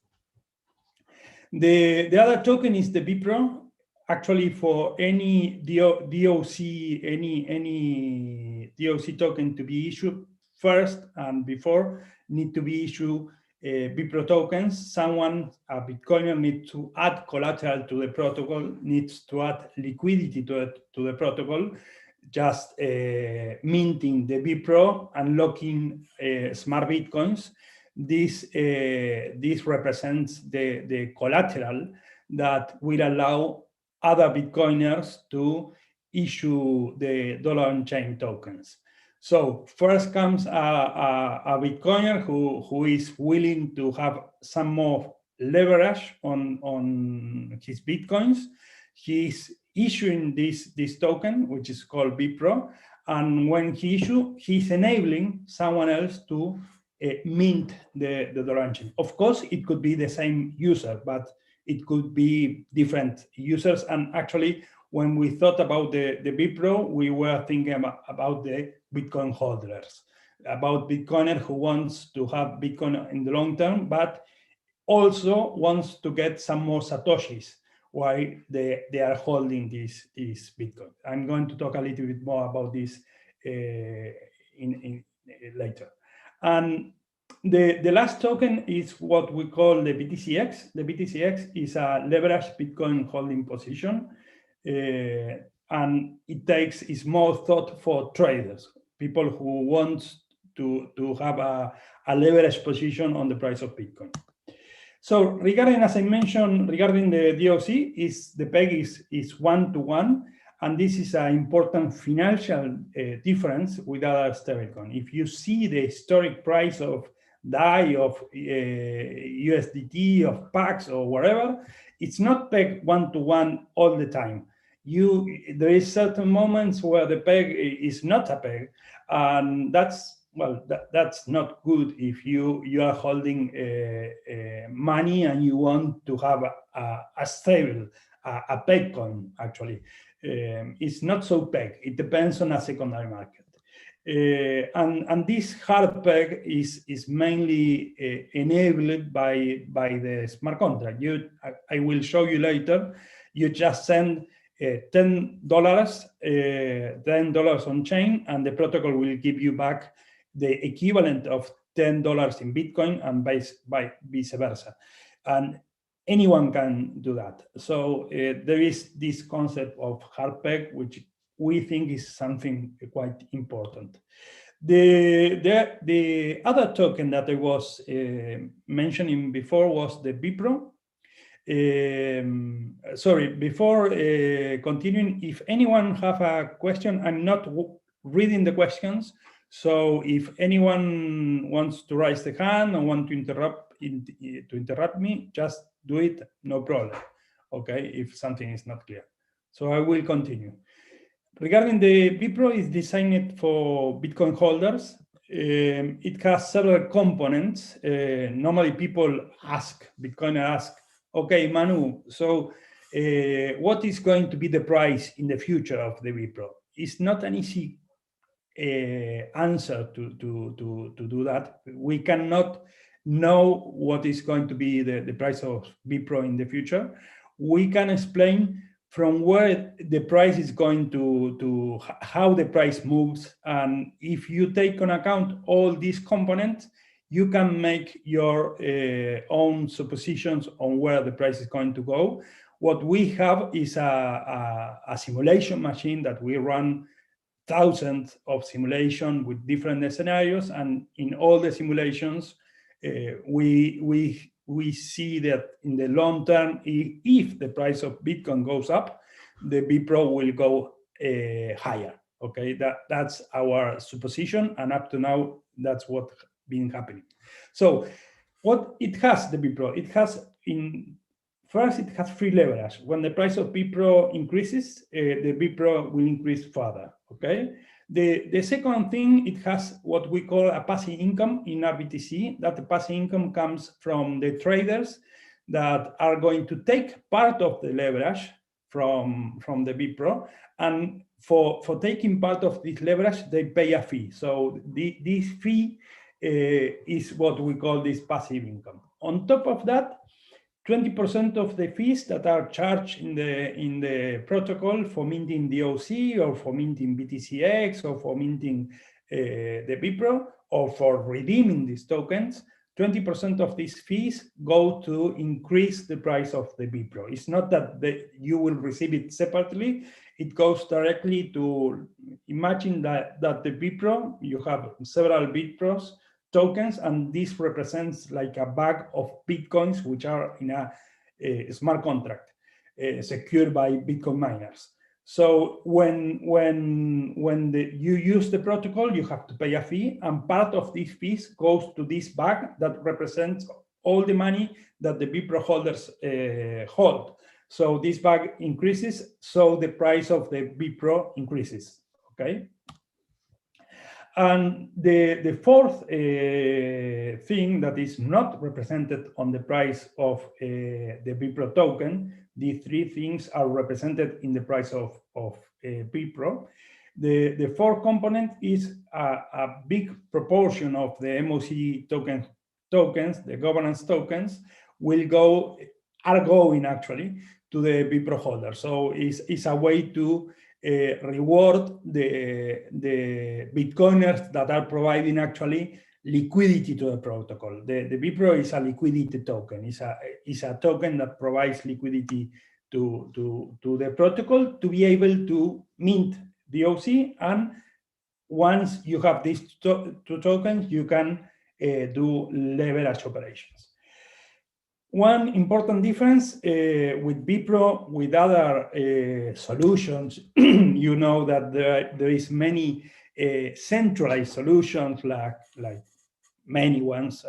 The other token is the BPRO. Actually, for any DOC, any DOC token to be issued, first and before need to be issued BPRO tokens. Someone, a Bitcoiner, needs to add collateral to the protocol, needs to add liquidity to the protocol, just minting the BPRO and locking smart Bitcoins. This represents the collateral that will allow other Bitcoiners to issue the Dollar on Chain tokens. So first comes a Bitcoiner who is willing to have some more leverage on his Bitcoins. He's issuing this token, which is called BPRO. And when he issues, he's enabling someone else to mint the Dollar on Chain. Of course, it could be the same user, but it could be different users. And actually, when we thought about the BPRO, we were thinking about the Bitcoin holders, about Bitcoiner who wants to have Bitcoin in the long term, but also wants to get some more Satoshis while they are holding this Bitcoin. I'm going to talk a little bit more about this later. And the last token is what we call the BTCX. The BTCX is a leveraged Bitcoin holding position, and it's more thought for traders, people who want to have a leveraged position on the price of Bitcoin. So regarding, as I mentioned, regarding the DOC, the peg is 1-to-1, and this is an important financial difference with other stablecoin. If you see the historic price of DAI, of USDT, of PAX, or whatever, it's not pegged 1-to-1 all the time. There is certain moments where the peg is not a peg, and that's not good if you are holding money and you want to have a stable, a peg coin. Actually, it's not so peg. It depends on a secondary market. And this hard peg is mainly enabled by the smart contract. I will show you later. You just send $10 on chain, and the protocol will give you back the equivalent of $10 in Bitcoin and vice versa. And anyone can do that. So there is this concept of hard peg, which we think is something quite important. The other token that I was mentioning before was the BPRO. Sorry, before continuing, if anyone have a question, I'm not reading the questions. So if anyone wants to raise the hand and want to interrupt me, just do it, no problem. Okay, if something is not clear. So I will continue. Regarding the BPRO, is designed for Bitcoin holders. It has several components. Normally people ask, Bitcoiner ask, okay, Manu, so what is going to be the price in the future of the BPRO? It's not an easy answer to do that. We cannot know what is going to be the price of BPRO in the future. We can explain from where the price is going to how the price moves. And if you take on account all these components, you can make your own suppositions on where the price is going to go. What we have is a simulation machine that we run thousands of simulations with different scenarios, and in all the simulations, we see that in the long term, if the price of Bitcoin goes up, the BPRO will go higher. Okay, that's our supposition, and up to now, that's what's been happening. So, what it has, the BPRO, it has first, it has free leverage. When the price of BPRO increases, the BPRO will increase further, okay? The second thing, it has what we call a passive income in RBTC. That the passive income comes from the traders that are going to take part of the leverage from the BPRO, and for taking part of this leverage, they pay a fee. So this fee is what we call this passive income. On top of that, 20% of the fees that are charged in the protocol for minting DOC or for minting BTCX or for minting the BPRO or for redeeming these tokens, 20% of these fees go to increase the price of the BPRO. It's not that you will receive it separately. It goes directly to, imagine that the BPRO, you have several BPROs, tokens, and this represents like a bag of Bitcoins, which are in a smart contract secured by Bitcoin miners. So when you use the protocol, you have to pay a fee, and part of these fees goes to this bag that represents all the money that the BPRO holders hold. So this bag increases, so the price of the BPRO increases, okay? And the fourth thing that is not represented on the price of the BPRO token, the three things are represented in the price of BPRO. The fourth component is a big proportion of the MOC tokens, the governance tokens, are going actually to the BPRO holder. So it's a way to reward the Bitcoiners that are providing actually liquidity to the protocol. The BPRO is a liquidity token. It's a token that provides liquidity to the protocol to be able to mint DOC. And once you have these two tokens, you can do leverage operations. One important difference with BPRO, with other solutions, you know that there is many centralized solutions, like many ones,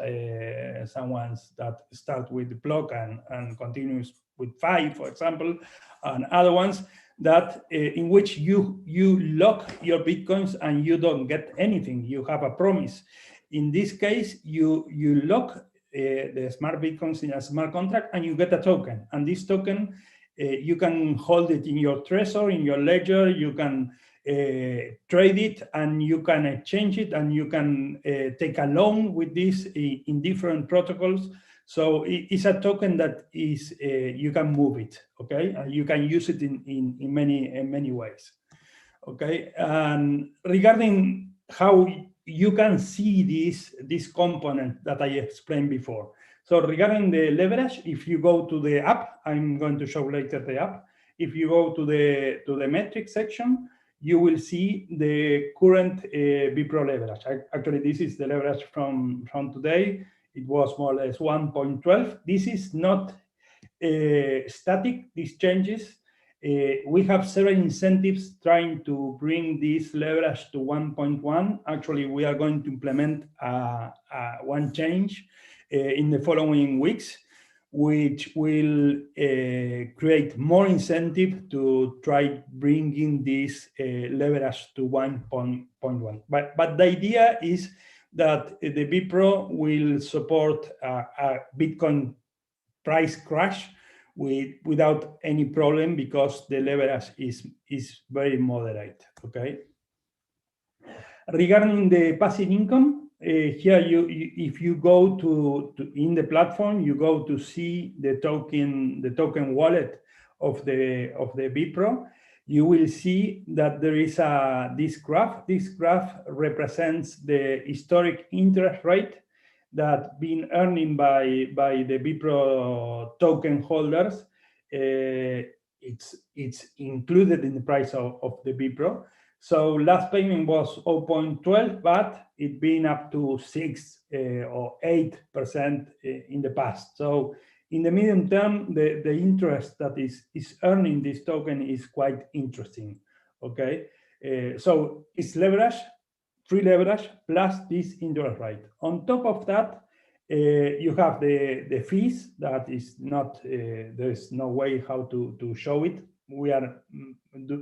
some ones that start with the block and continues with 5, for example, and other ones that in which you lock your Bitcoins and you don't get anything. You have a promise. In this case, you lock the smart Bitcoins in a smart contract and you get a token. And this token, you can hold it in your Trezor, in your ledger, you can trade it, and you can exchange it, and you can take a loan with this in different protocols. So it's a token that is you can move it, okay? And you can use it in many ways, okay? And regarding how you can see this component that I explained before. So regarding the leverage, if you go to the app, I'm going to show later the app. If you go to the metrics section, you will see the current BPRO leverage. Actually, this is the leverage from today. It was more or less 1.12. This is not static, these changes. We have several incentives trying to bring this leverage to 1.1. Actually, we are going to implement one change in the following weeks, which will create more incentive to try bringing this leverage to 1.1. But the idea is that the BPRO will support a Bitcoin price crash without any problem, because the leverage is very moderate. Okay. Regarding the passive income, here if you go to in the platform, you go to see the token wallet of the BPRO. You will see that there is this graph. This graph represents the historic interest rate that been earning by the BPRO token holders. It's included in the price of the BPRO. So last payment was 0.12, but it been up to 6 or 8% in the past. So in the medium term, the interest that is earning this token is quite interesting. Okay, so it's leverage, free leverage plus this interest rate. On top of that, you have the fees. That is not, there's no way how to show it. We are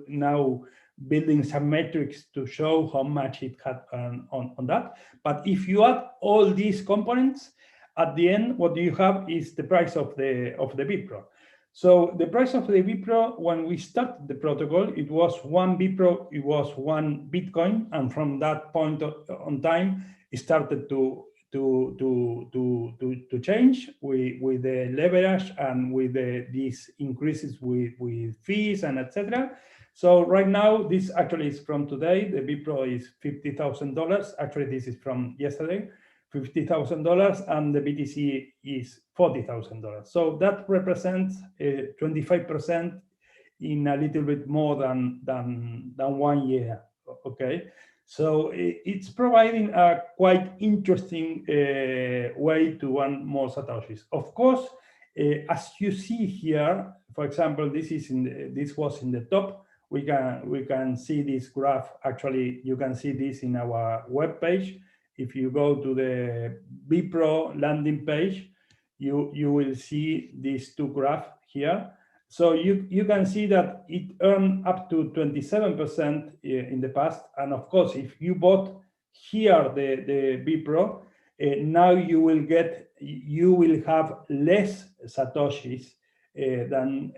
now building some metrics to show how much it had on that. But if you add all these components, at the end, what you have is the price of the BPRO. So the price of the BPRO, when we started the protocol, it was one BPRO, it was one Bitcoin, and from that point on time, it started to change with the leverage and with these increases with fees and etc. So right now, this actually is from today. The BPRO is $50,000. Actually, this is from yesterday. $50,000, and the BTC is $40,000. So that represents 25% in a little bit more than 1 year. Okay, so it's providing a quite interesting way to earn more satoshis. Of course, as you see here, for example, this was in the top. We can see this graph. Actually, you can see this in our web page. If you go to the BPRO landing page, you will see these two graphs here. So you can see that it earned up to 27% in the past. And of course, if you bought here the BPRO, now you will have less satoshis than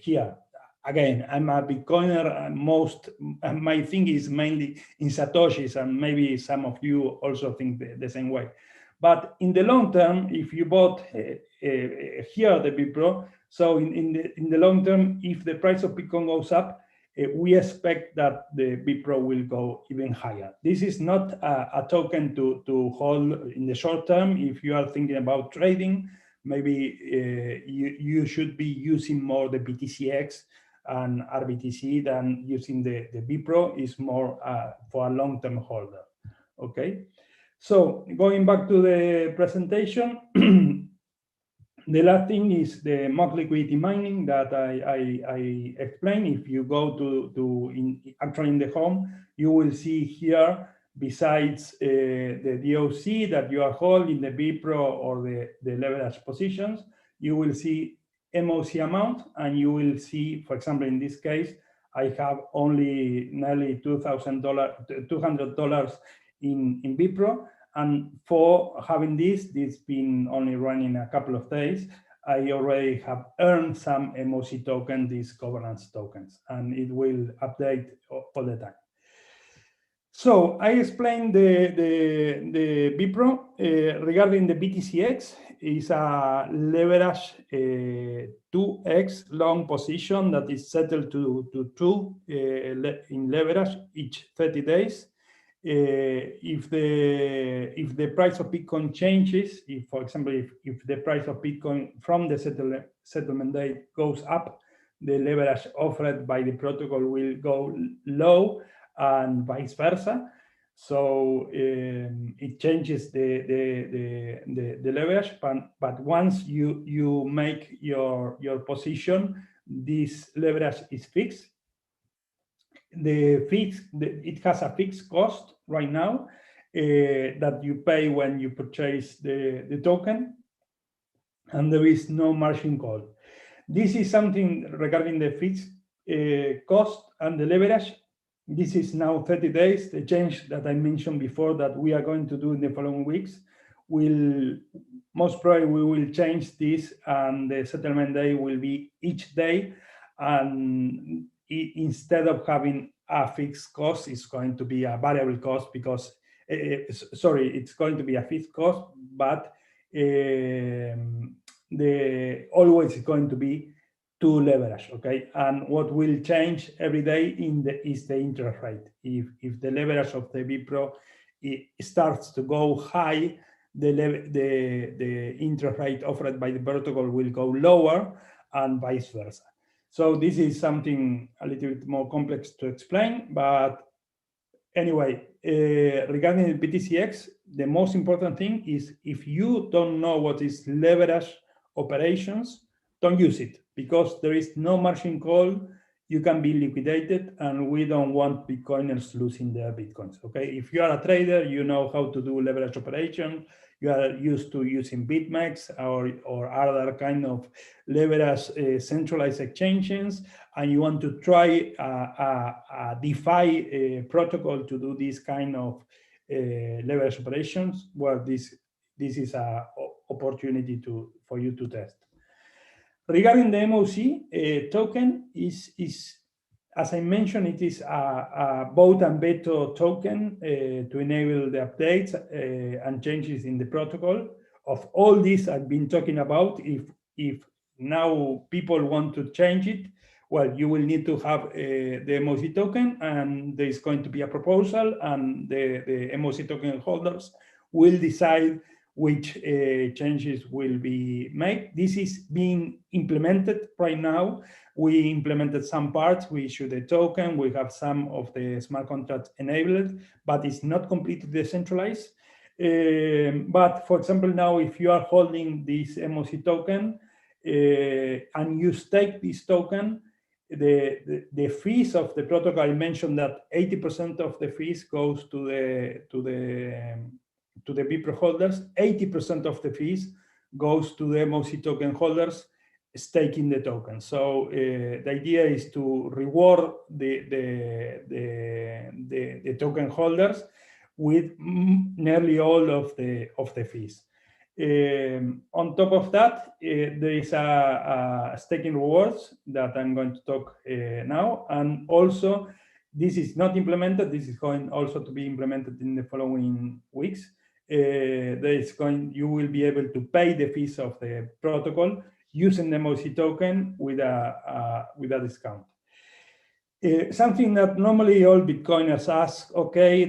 here. Again, I'm a Bitcoiner. My thing is mainly in satoshis, and maybe some of you also think the same way. But in the long term, if you bought here the BPRO, so in the long term, if the price of Bitcoin goes up, we expect that the BPRO will go even higher. This is not a token to hold in the short term. If you are thinking about trading, maybe you should be using more the BTCX and RBTC than using the BPRO. Is more for a long-term holder. Okay, so going back to the presentation, the last thing is the mock liquidity mining that I explained. If you go actually in the home, you will see here, besides the DOC that you are holding, the BPRO or the leverage positions, you will see MOC amount, and you will see, for example, in this case, I have only nearly $200 in BPRO, and for having this been only running a couple of days, I already have earned some MOC token, these governance tokens, and it will update all the time. So I explained the BPRO. Regarding the BTCX, is a leverage 2x long position that is settled to 2 in leverage each 30 days. if the price of Bitcoin changes, if, for example, if the price of Bitcoin from the settlement date goes up, the leverage offered by the protocol will go low, and vice versa. So it changes the leverage, but once you make your position, this leverage is fixed. It has a fixed cost right now that you pay when you purchase the token, and there is no margin call. This is something regarding the fixed cost and the leverage. This is now 30 days. The change that I mentioned before that we are going to do in the following weeks will most probably we will change this, and the settlement day will be each day, and instead of having a fixed cost, it's going to be a variable cost, because it's going to be a fixed cost, but always going to be to leverage, okay? And what will change every day is the interest rate. If the leverage of the BPRO starts to go high, the interest rate offered by the protocol will go lower, and vice versa. So this is something a little bit more complex to explain, but anyway, regarding the BTCX, the most important thing is, if you don't know what is leverage operations, don't use it, because there is no margin call. You can be liquidated, and we don't want Bitcoiners losing their Bitcoins, okay? If you are a trader, you know how to do leverage operation. You are used to using BitMEX or other kind of leverage centralized exchanges, and you want to try a DeFi protocol to do this kind of leverage operations, well, this is an opportunity for you to test. Regarding the MOC token, is as I mentioned, it is a vote and veto token to enable the updates and changes in the protocol. Of all this I've been talking about, if now people want to change it, well, you will need to have the MOC token, and there is going to be a proposal, and the MOC token holders will decide which changes will be made. This is being implemented right now. We implemented some parts, we issued a token, we have some of the smart contracts enabled, but it's not completely decentralized. But for example, now if you are holding this MOC token and you stake this token, the fees of the protocol, I mentioned that 80% of the fees goes to the BPRO holders, 80% of the fees goes to the MOC token holders staking the token. So the idea is to reward the token holders with nearly all of the fees. On top of that, there is a staking rewards that I'm going to talk now, and also this is not implemented. This is going also to be implemented in the following weeks. You will be able to pay the fees of the protocol using the MOC token with a discount. Something that normally all Bitcoiners ask, okay,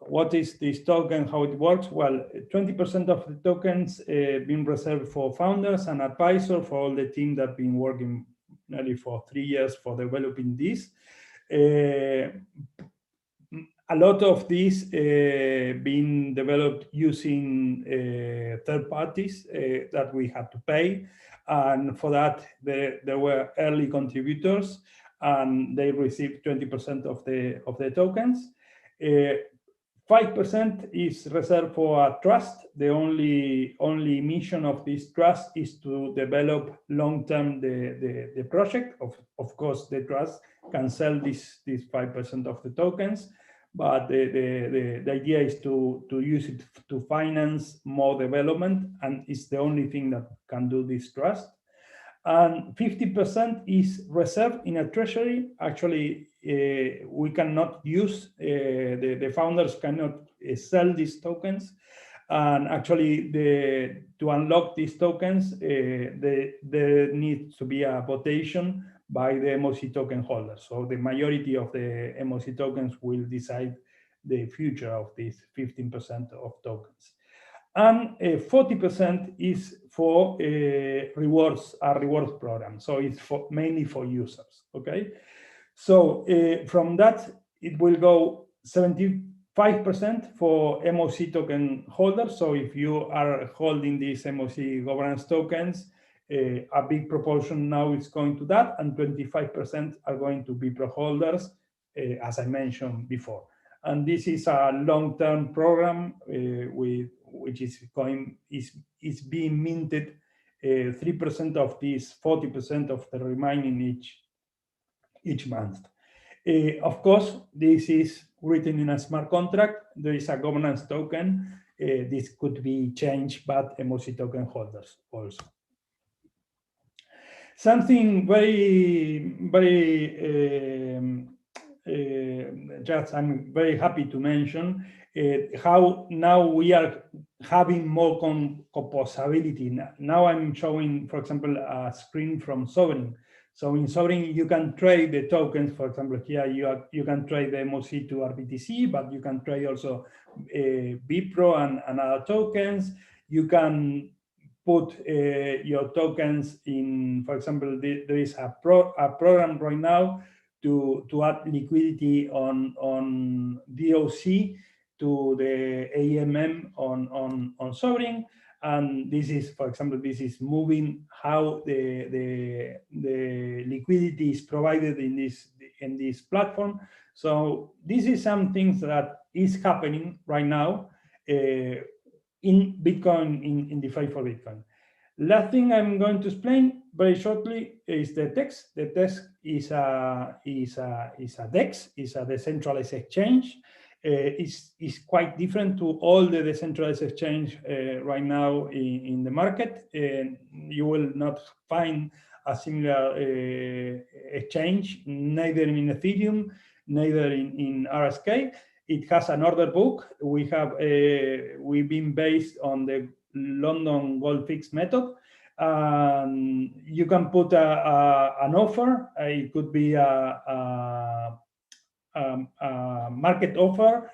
what is this token, how it works? Well, 20% of the tokens being reserved for founders and advisors, for all the team that been working nearly for 3 years for developing this. A lot of these being developed using third parties that we had to pay. And for that, there were early contributors, and they received 20% of the tokens. 5% is reserved for a trust. The only mission of this trust is to develop long-term the project. Of course, the trust can sell this 5% of the tokens, but the idea is to use it to finance more development, and it's the only thing that can do this trust. And 50% is reserved in a treasury. Actually, we cannot use, the founders cannot sell these tokens. And actually, to unlock these tokens, there needs to be a votation by the MOC token holders. So the majority of the MOC tokens will decide the future of this 15% of tokens. And 40% is for a rewards program. So it's mainly for users, okay? So from that, it will go 75% for MOC token holders. So if you are holding these MOC governance tokens, a big proportion now is going to that, and 25% are going to be pro holders, as I mentioned before. And this is a long-term program which is being minted 3% of this 40% of the remaining each month. Of course, this is written in a smart contract. There is a governance token. This could be changed, but MOC token holders also. Something just I'm very happy to mention how now we are having more composability. Now I'm showing, for example, a screen from Sovryn. So in Sovryn, you can trade the tokens. For example, here you can trade the MOC to RBTC, but you can trade also BPRO and other tokens. You can put your tokens in, for example, there is a program right now to add liquidity on DOC to the AMM on Sovryn. And this is, for example, this is moving how the liquidity is provided in this platform. So this is something that is happening right now in Bitcoin, in DeFi for Bitcoin. Last thing I'm going to explain very shortly is the DEX. The DEX is a DEX, is a decentralized exchange. Is quite different to all the decentralized exchange right now in the market. You will not find a similar exchange, neither in Ethereum, neither in RSK. It has an order book. We've been based on the London Gold Fix method. You can put an offer. It could be a market offer,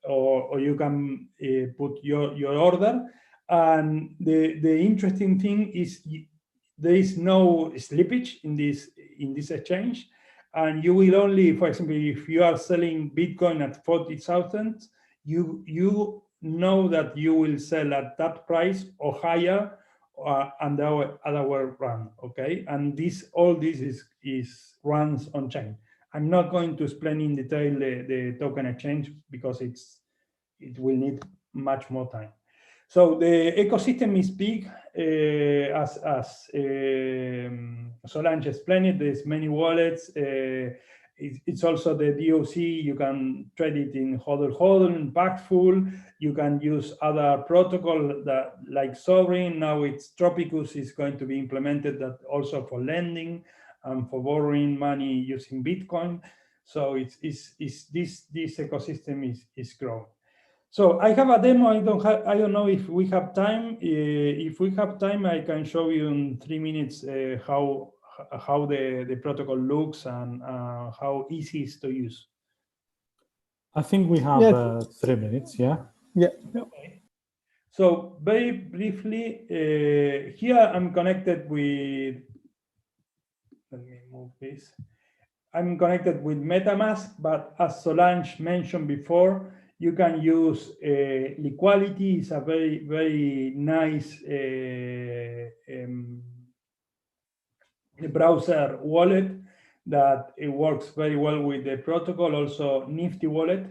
or you can put your order. And the interesting thing is there is no slippage in this exchange. And you will only, for example, if you are selling Bitcoin at 40,000, you know that you will sell at that price or higher and the other way around, okay? And all this is runs on chain. I'm not going to explain in detail the token exchange because it will need much more time. So the ecosystem is big, as Solange explained. There's many wallets. It's also the DOC. You can trade it in HODL and Paxful. You can use other protocol that like Sovryn. Now it's Tropicus is going to be implemented that also for lending and for borrowing money using Bitcoin. So this ecosystem is growing. So I have a demo. I don't know if we have time. If we have time, I can show you in 3 minutes how the protocol looks and how easy it is to use. I think we have 3 minutes. Yeah. Yeah. Okay. So very briefly, here I'm connected with. Let me move this. I'm connected with MetaMask, but as Solange mentioned before, you can use Liquidity. It's a very, very nice browser wallet that it works very well with the protocol. Also, Nifty wallet.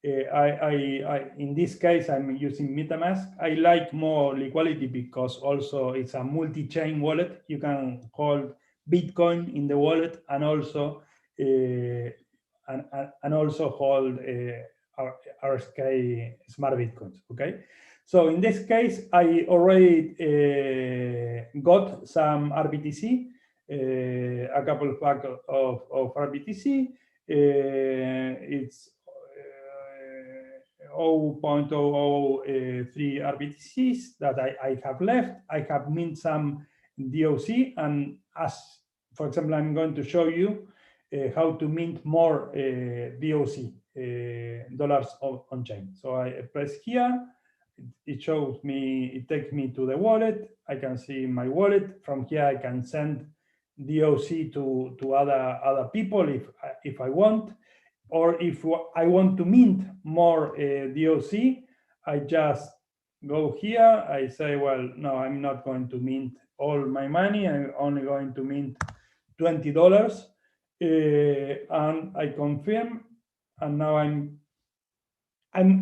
In this case, I'm using MetaMask. I like more Liquidity because also it's a multi-chain wallet. You can hold Bitcoin in the wallet and also hold RSK smart Bitcoins. Okay, so in this case, I already got some RBTC, a couple of packs of RBTC. It's 0.003 RBTCs that I have left. I have minted some DOC, and for example, I'm going to show you how to mint more DOC. dollars on chain. So I press here, it shows me, it takes me to the wallet. I can see my wallet. From here, I can send DOC to other people if I want, or if I want to mint more DOC, I just go here. I say, well, no, I'm not going to mint all my money. I'm only going to mint $20, and I confirm. And now I'm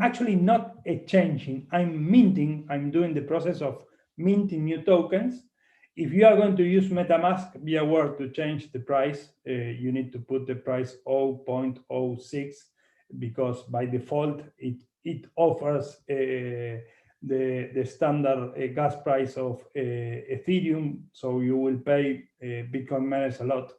actually not exchanging. I'm minting. I'm doing the process of minting new tokens. If you are going to use MetaMask, be aware to change the price. You need to put the price 0.06 because by default it offers the standard gas price of Ethereum. So you will pay Bitcoin miners a lot.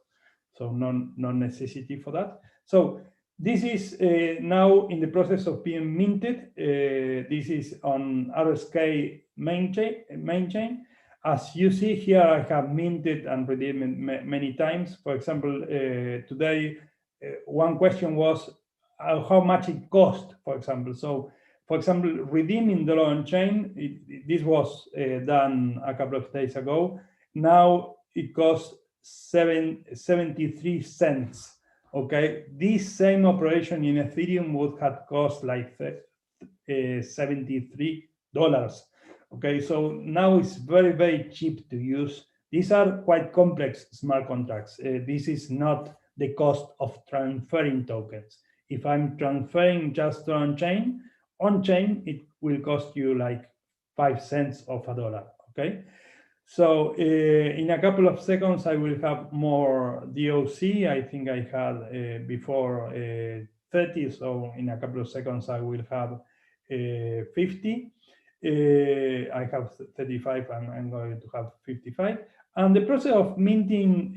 So no necessity for that. So this is now in the process of being minted. This is on RSK main chain. As you see here, I have minted and redeemed many times. For example, today, one question was how much it cost, for example. So, for example, redeeming the On Chain, this was done a couple of days ago. Now it costs 73 cents. Okay, this same operation in Ethereum would have cost like $73. Okay, so now it's very, very cheap to use. These are quite complex smart contracts. This is not the cost of transferring tokens. If I'm transferring just to on-chain, it will cost you like 5 cents of a dollar, okay? So in a couple of seconds, I will have more DOC. I think I had before 30, so in a couple of seconds, I will have 50. I have 35, and I'm going to have 55. And the process of minting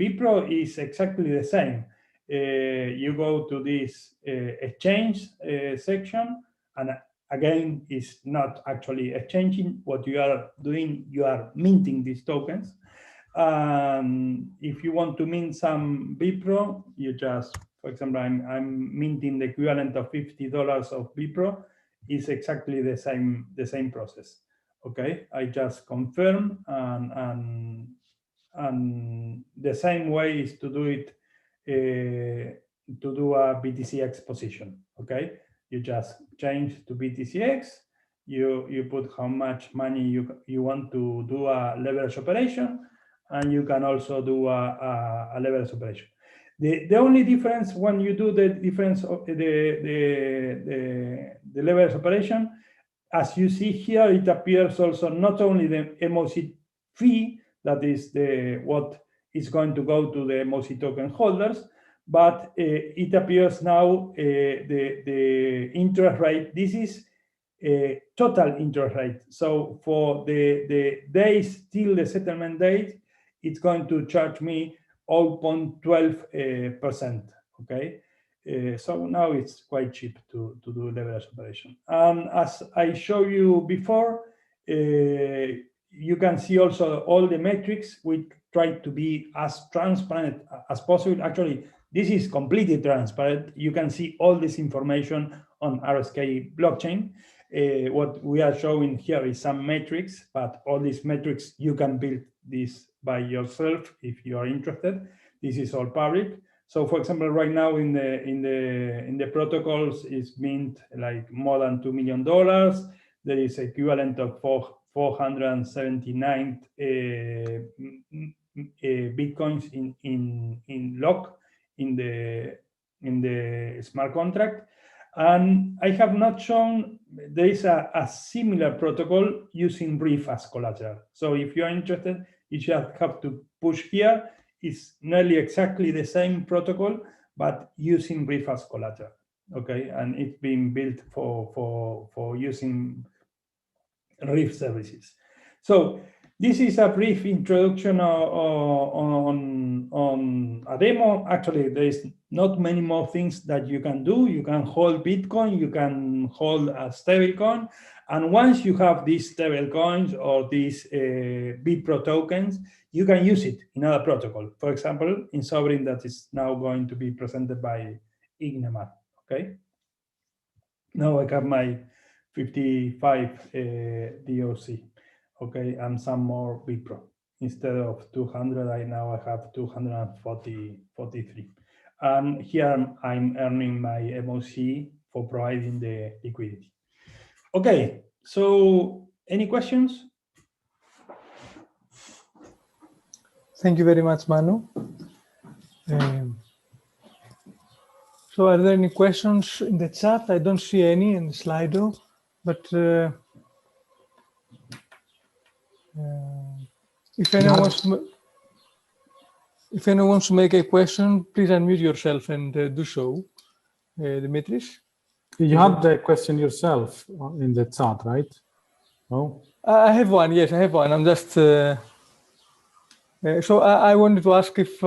Bipro is exactly the same. You go to this exchange section, and again, it's not actually exchanging. What you are doing, you are minting these tokens. If you want to mint some Bipro, you just, for example, I'm minting the equivalent of $50 of Bipro. Is exactly the same process. Okay, I just confirm, and the same way is to do it to do a BTCX position. Okay, you just change to BTCX. You put how much money you want to do a leverage operation, and you can also do a leverage operation. The only difference when you do the difference of the leverage operation, as you see here, it appears also not only the MOC fee, that is what is going to go to the MOC token holders, but it appears now the interest rate. This is total interest rate. So for the days till the settlement date, it's going to charge me 0.12%. Okay, so now it's quite cheap to do leverage operation. As I showed you before, you can see also all the metrics. We try to be as transparent as possible. Actually, this is completely transparent. You can see all this information on RSK blockchain. What we are showing here is some metrics, but all these metrics, you can build this by yourself if you are interested. This is all public. So, for example, right now in the protocols, it's mint like more than $2 million. There is equivalent of 479 bitcoins in lock in the smart contract. And I have not shown, there is a similar protocol using brief as collateral. So if you are interested, you just have to push here. It's nearly exactly the same protocol, but using brief as collateral. Okay, and it's being built for using RIF services. So this is a brief introduction on a demo. Actually, there is not many more things that you can do. You can hold Bitcoin, you can hold a stablecoin, and once you have these stablecoins or these Bipro tokens, you can use it in other protocol. For example, in Sovryn, that is now going to be presented by Ignemar. Okay. Now I have my 55 DOC, okay, and some more BitPro. Instead of 200, I have 243. And here I'm earning my MOC for providing the liquidity. Okay, so any questions? Thank you very much, Manu. So are there any questions in the chat? I don't see any in the Slido, but if anyone wants to make a question, please unmute yourself and do so, Dimitris. You had the question yourself in the chat, right? No? I have one, yes, I have one. I'm just, so I wanted to ask if,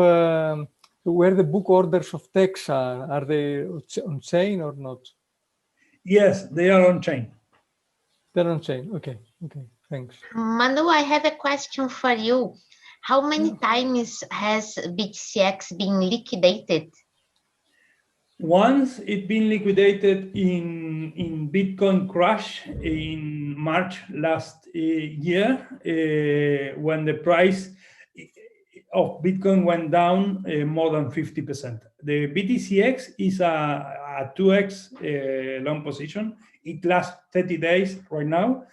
where the book orders of TEX are they on chain or not? Yes, they are on chain. They're on chain, okay, thanks. Manu, I have a question for you. How many times has BTCX been liquidated? Once it's been liquidated in Bitcoin crash in March last year, when the price of Bitcoin went down more than 50%. The BTCX is a 2x long position. It lasts 30 days right now.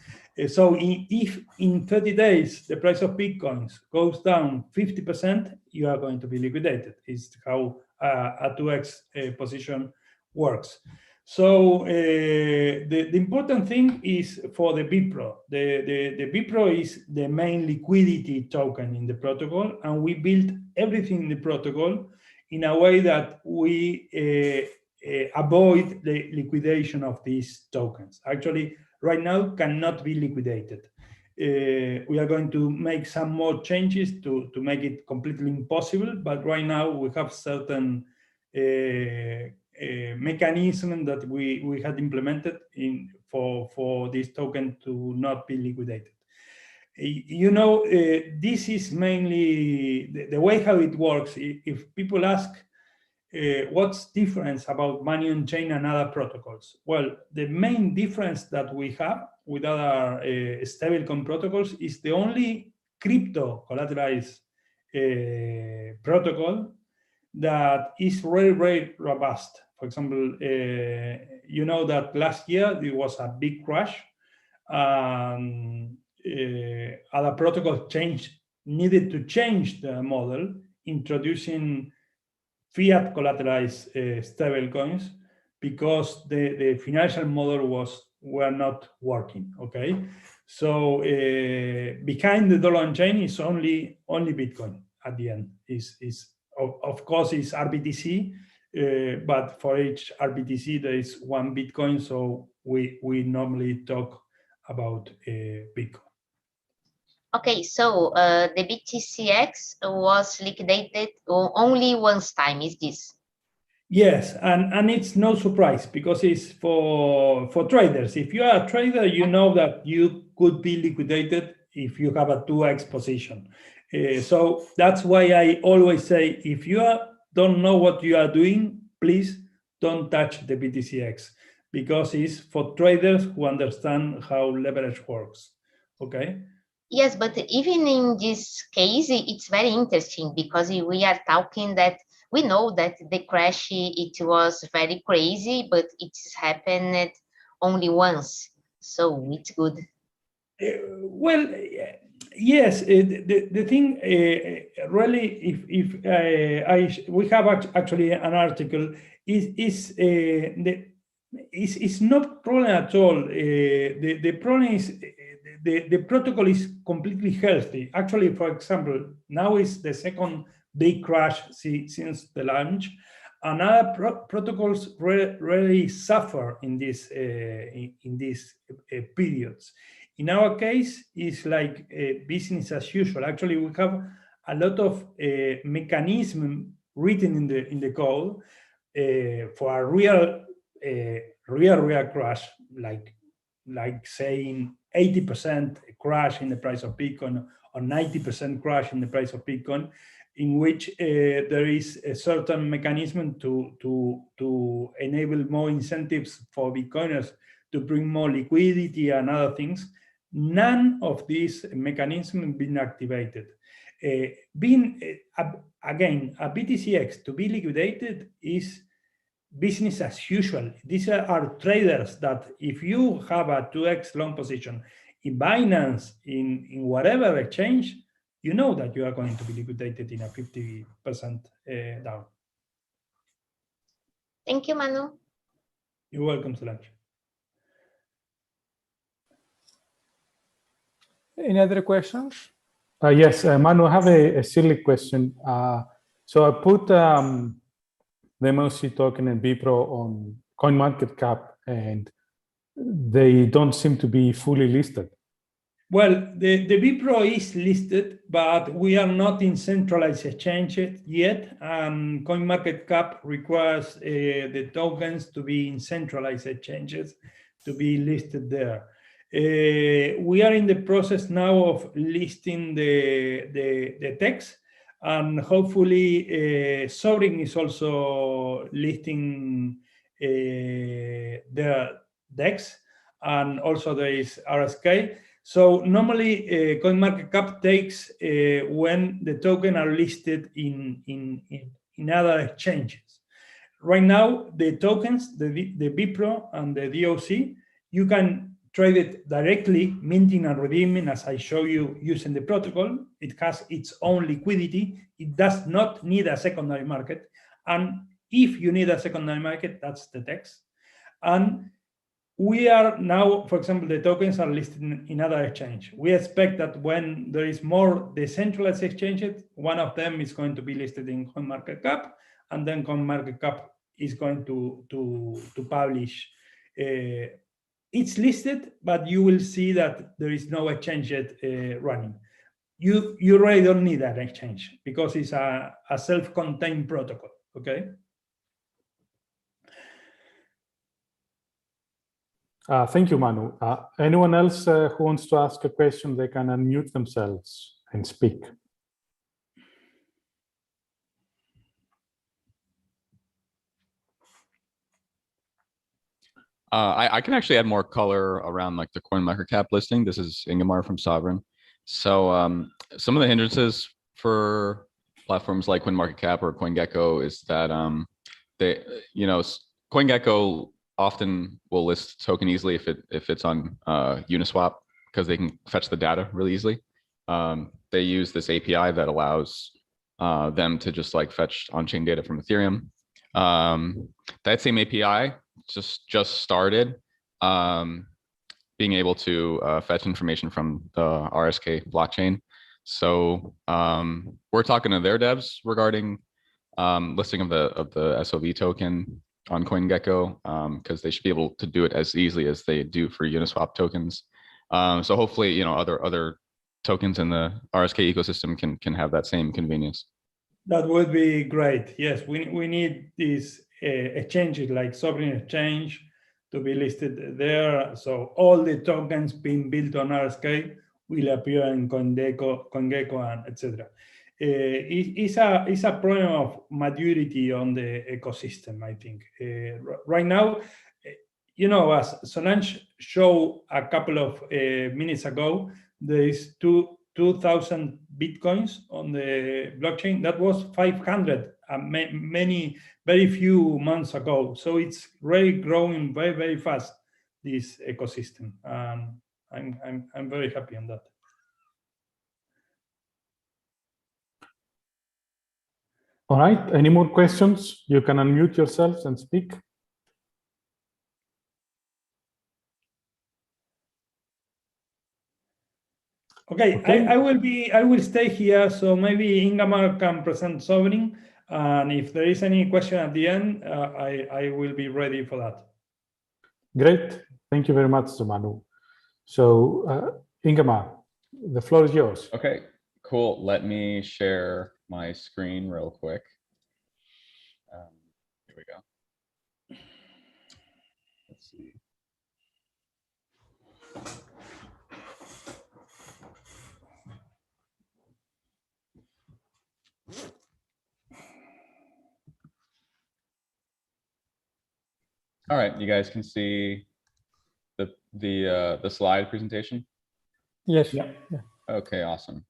So if in 30 days the price of Bitcoins goes down 50%, you are going to be liquidated. It's how a 2x position works. So the important thing is for the BitPro. The BitPro is the main liquidity token in the protocol, and we built everything in the protocol in a way that we avoid the liquidation of these tokens. Actually, right now cannot be liquidated. We are going to make some more changes to make it completely impossible, but right now we have certain mechanism that we had implemented for this token to not be liquidated. You know, this is mainly the way how it works. If people ask what's difference about money on chain and other protocols, well, the main difference that we have with other stablecoin protocols is the only crypto collateralized protocol that is very, very robust. For example, you know that last year there was a big crash. Other protocols needed to change the model, introducing fiat collateralized stablecoins because the financial model were not working. Okay, so behind the dollar on chain is only Bitcoin at the end. Of course, it's RBTC, but for each RBTC there is one Bitcoin. So we normally talk about Bitcoin. Okay, so the BTCX was liquidated only once time, is this? Yes, and it's no surprise because it's for traders. If you are a trader, you know that you could be liquidated if you have a 2x position. So that's why I always say, if you don't know what you are doing, please don't touch the BTCX, because it's for traders who understand how leverage works. Okay. Yes, but even in this case, it's very interesting because we are talking that we know that the crash, it was very crazy, but it's happened only once. So it's good. Well, yes, the thing really, we have actually an article, it's not problem at all. The problem is the protocol is completely healthy. Actually, for example, now is the second big crash since the launch, and other protocols really suffer in these periods. In our case, it's like business as usual. Actually, we have a lot of mechanism written in the code for a real crash, like saying 80% crash in the price of Bitcoin or 90% crash in the price of Bitcoin. in which there is a certain mechanism to enable more incentives for Bitcoiners to bring more liquidity and other things. None of these mechanisms have been activated. Again, a BTCX to be liquidated is business as usual. These are traders that if you have a 2x long position in Binance, in whatever exchange, you know that you are going to be liquidated in a 50% down. Thank you, Manu. You're welcome, Solange. Any other questions? Yes, Manu, I have a silly question. So I put the MOC token and BPRO on CoinMarketCap, and they don't seem to be fully listed. Well, the BPRO is listed, but we are not in centralized exchanges yet, and CoinMarketCap requires the tokens to be in centralized exchanges to be listed there. We are in the process now of listing the text, and hopefully Sovryn is also listing their DEX, and also there is RSK. So normally CoinMarketCap takes when the token are listed in other exchanges. Right now, the tokens, the BPRO and the DOC, you can trade it directly, minting and redeeming, as I show you using the protocol. It has its own liquidity. It does not need a secondary market. And if you need a secondary market, that's the text. And we are now, for example, the tokens are listed in other exchange. We expect that when there is more decentralized exchanges, one of them is going to be listed in CoinMarketCap, and then CoinMarketCap is going to publish. It's listed, but you will see that there is no exchange yet running. You really don't need that exchange because it's a self-contained protocol, okay? Thank you, Manu. Anyone else who wants to ask a question, they can unmute themselves and speak. I can actually add more color around like the CoinMarketCap listing. This is Ingemar from Sovryn. So some of the hindrances for platforms like CoinMarketCap or CoinGecko is that CoinGecko often will list token easily if it's on Uniswap, because they can fetch the data really easily. They use this API that allows them to just like fetch on-chain data from Ethereum. That same API just started being able to fetch information from the RSK blockchain. So we're talking to their devs regarding listing of the SOV token on CoinGecko, because they should be able to do it as easily as they do for Uniswap tokens. So hopefully, other tokens in the RSK ecosystem can have that same convenience. That would be great. Yes, we need these exchanges like Sovryn Exchange to be listed there. So all the tokens being built on RSK will appear in CoinGecko and etc. It's a problem of maturity on the ecosystem, I think. Right now, as Solange showed a couple of minutes ago, there is 2,000 Bitcoins on the blockchain. That was 500 very few months ago. So it's really growing very, very fast, this ecosystem. I'm very happy on that. All right, any more questions? You can unmute yourselves and speak. Okay. I will stay here, so maybe Ingemar can present Sovryn, and if there is any question at the end, I will be ready for that. Great, thank you very much, Manu. So Ingemar, the floor is yours. Okay, cool. Let me share my screen real quick. Here we go. Let's see. All right, you guys can see the slide presentation. Yes. Yeah. Okay, awesome.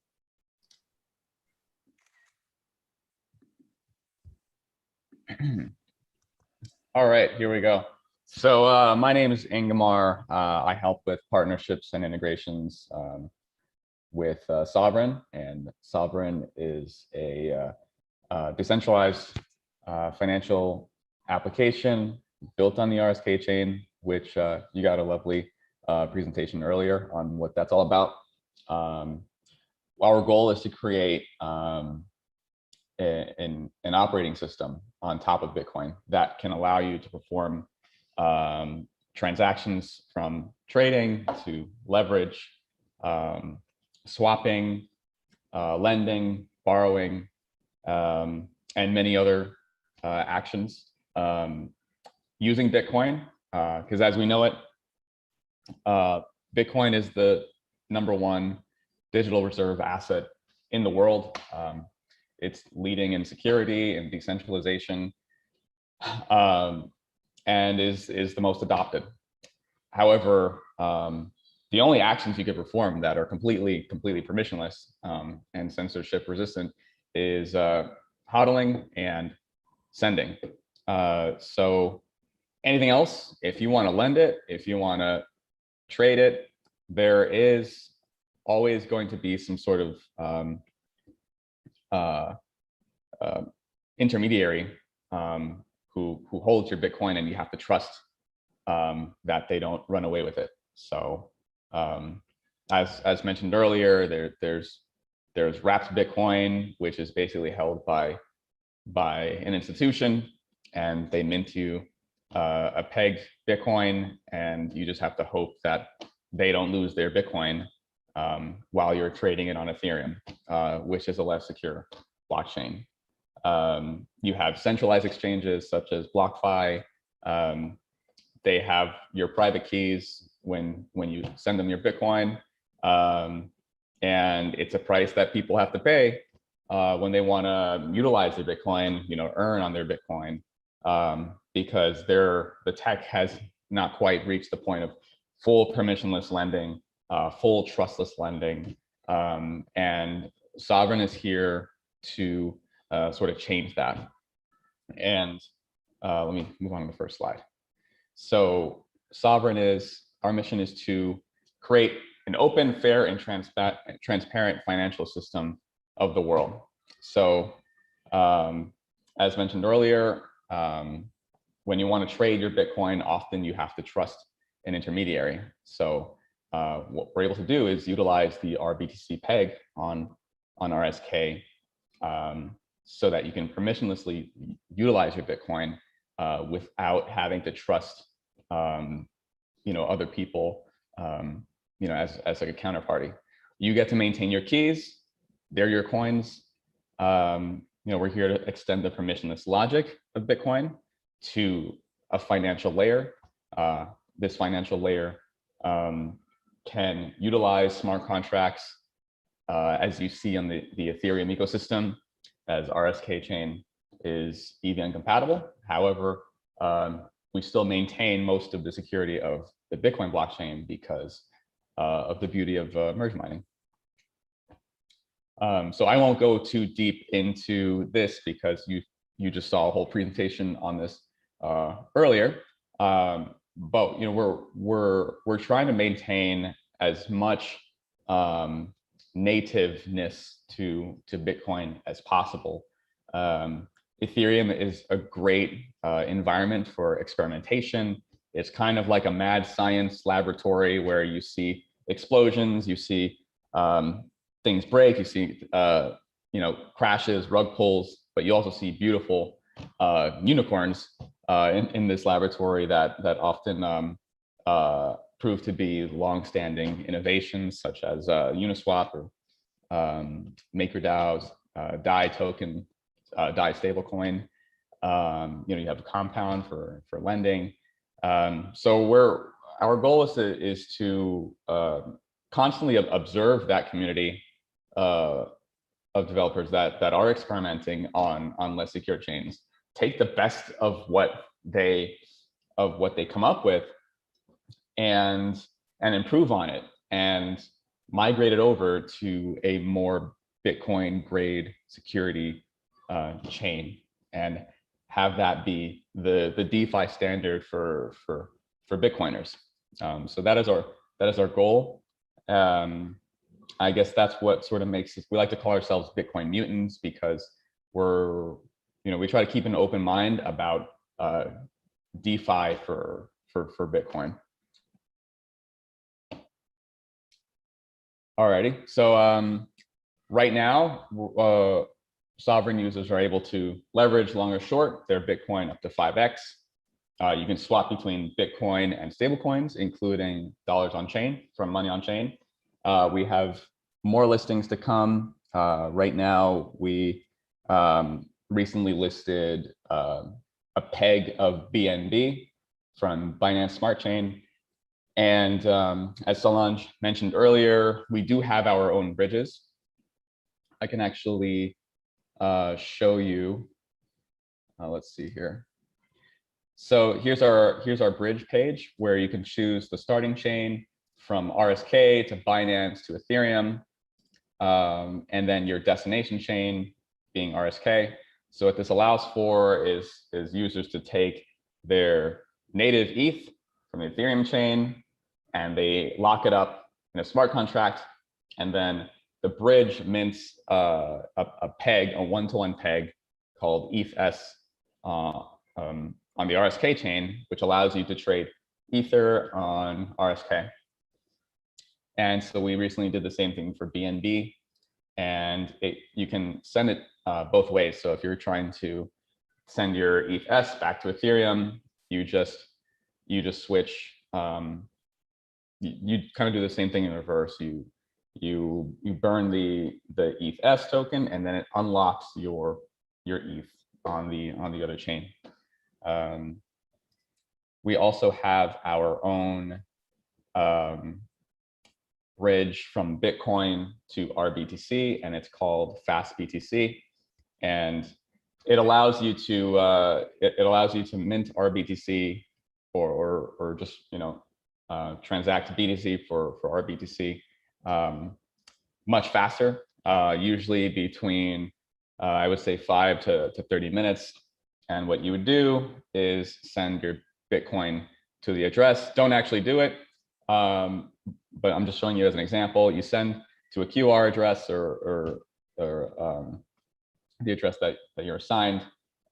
All right, here we go. So my name is Ingemar. I help with partnerships and integrations with Sovryn, and Sovryn is a decentralized financial application built on the RSK chain, which you got a lovely presentation earlier on what that's all about. Our goal is to create an operating system on top of Bitcoin that can allow you to perform transactions from trading to leverage, swapping, lending, borrowing, and many other actions using Bitcoin, because as we know it, Bitcoin is the #1 digital reserve asset in the world. It's leading in security and decentralization, and is the most adopted. However, the only actions you can perform that are completely permissionless and censorship resistant is hodling and sending. So anything else, if you want to lend it, if you want to trade it, there is always going to be some sort of intermediary who holds your Bitcoin, and you have to trust that they don't run away with it. So as mentioned earlier, there's wrapped Bitcoin, which is basically held by an institution, and they mint you a pegged Bitcoin, and you just have to hope that they don't lose their Bitcoin while you're trading it on Ethereum, which is a less secure blockchain. You have centralized exchanges such as BlockFi. They have your private keys when you send them your Bitcoin, and it's a price that people have to pay when they want to utilize their Bitcoin, earn on their Bitcoin, because the tech has not quite reached the point of full permissionless lending, full trustless lending, and Sovryn is here to sort of change that. And let me move on to the first slide. So Sovryn our mission is to create an open, fair, and transparent financial system of the world. So as mentioned earlier, when you want to trade your Bitcoin, often you have to trust an intermediary. So what we're able to do is utilize the RBTC peg on RSK so that you can permissionlessly utilize your Bitcoin without having to trust other people as like a counterparty. You get to maintain your keys, they're your coins. We're here to extend the permissionless logic of Bitcoin to a financial layer. This financial layer can utilize smart contracts, as you see on the Ethereum ecosystem, as RSK chain is EVM compatible. However, we still maintain most of the security of the Bitcoin blockchain because of the beauty of merge mining. So I won't go too deep into this because you just saw a whole presentation on this earlier. But we're trying to maintain as much nativeness to Bitcoin as possible. Ethereum is a great environment for experimentation. It's kind of like a mad science laboratory where you see explosions, you see things break, you see crashes, rug pulls, but you also see beautiful unicorns in this laboratory that often prove to be long-standing innovations such as Uniswap or MakerDAO's DAI token, DAI stablecoin. You have a Compound for lending. So our goal is to constantly observe that community of developers that are experimenting on less secure chains, take the best of what they of what they come up with and improve on it and migrate it over to a more Bitcoin grade security chain and have that be the DeFi standard for Bitcoiners. So that is our goal. I guess that's what sort of makes us, we like to call ourselves Bitcoin mutants, because we try to keep an open mind about DeFi for Bitcoin. Alrighty, so right now, Sovryn users are able to leverage long or short their Bitcoin up to 5x. You can swap between Bitcoin and stablecoins, including dollars on chain from money on chain. We have more listings to come. Right now, we recently listed a peg of BNB from Binance Smart Chain. And as Solange mentioned earlier, we do have our own bridges. I can actually show you. Let's see here. So here's our bridge page where you can choose the starting chain from RSK to Binance to Ethereum, and then your destination chain being RSK. So what this allows for is users to take their native ETH from the Ethereum chain and they lock it up in a smart contract, and then the bridge mints a peg, a one-to-one peg called ETH-S on the RSK chain, which allows you to trade Ether on RSK. And so we recently did the same thing for BNB, and you can send it both ways. So if you're trying to send your ETH-S back to Ethereum, you just switch. You kind of do the same thing in reverse. You burn the ETH-S token, and then it unlocks your ETH on the other chain. We also have our own bridge from Bitcoin to RBTC, and it's called FastBTC, and it allows you to mint RBTC or just transact BTC for RBTC much faster, usually between I would say 5 to 30 minutes. And what you would do is send your Bitcoin to the address. Don't actually do it, but I'm just showing you as an example. You send to a QR address or the address that you're assigned,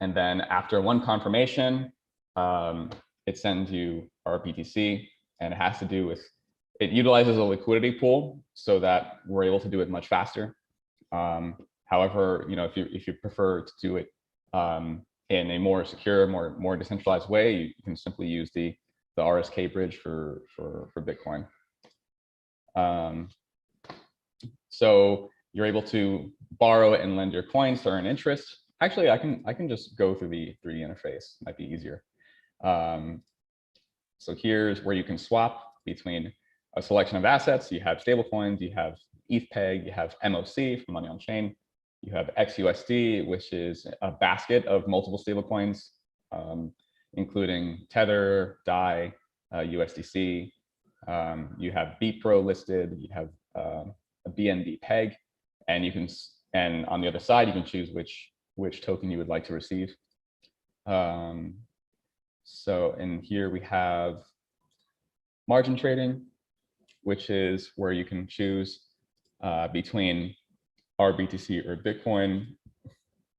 and then after one confirmation, it sends you RBTC, and it has to do with, it utilizes a liquidity pool so that we're able to do it much faster. However, if you prefer to do it in a more secure, more decentralized way, you can simply use the RSK bridge for Bitcoin. So you're able to borrow and lend your coins to earn interest. Actually, I can just go through the interface. Might be easier. So here's where you can swap between a selection of assets. You have stablecoins, you have ETH-PEG, you have MOC from money on chain, you have XUSD, which is a basket of multiple stablecoins, including Tether, DAI, USDC. You have BPRO listed, you have a BNB PEG, and on the other side, you can choose which token you would like to receive. So in here we have margin trading, which is where you can choose between RBTC or Bitcoin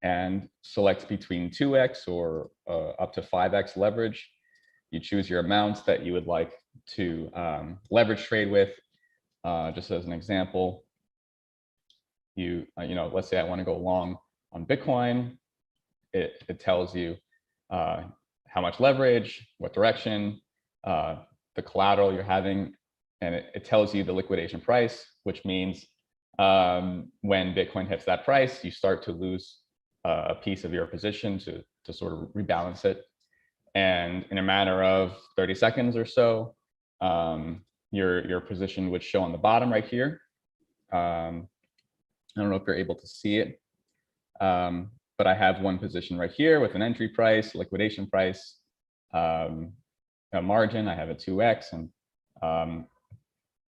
and select between 2x or up to 5x leverage. You choose your amounts that you would like to leverage trade with. Just as an example, let's say I want to go long on Bitcoin. It tells you how much leverage, what direction, the collateral you're having, and it tells you the liquidation price, which means when Bitcoin hits that price, you start to lose a piece of your position to sort of rebalance it. And in a matter of 30 seconds or so, your position would show on the bottom right here. I don't know if you're able to see it, but I have one position right here with an entry price, liquidation price, margin, I have a 2x, and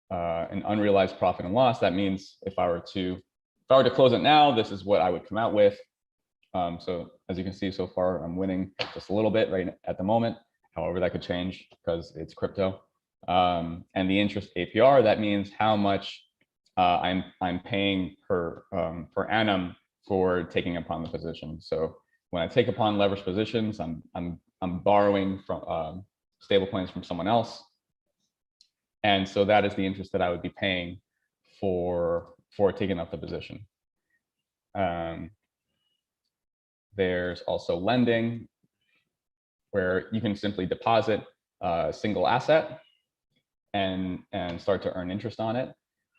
an unrealized profit and loss. That means if I were to close it now, this is what I would come out with. So as you can see, so far I'm winning just a little bit right at the moment. However, that could change because it's crypto. And the interest APR, that means how much I'm paying per annum for taking upon the position. So when I take upon leverage positions, I'm borrowing from stablecoins from someone else, and so that is the interest that I would be paying for taking up the position. There's also lending, where you can simply deposit a single asset and start to earn interest on it.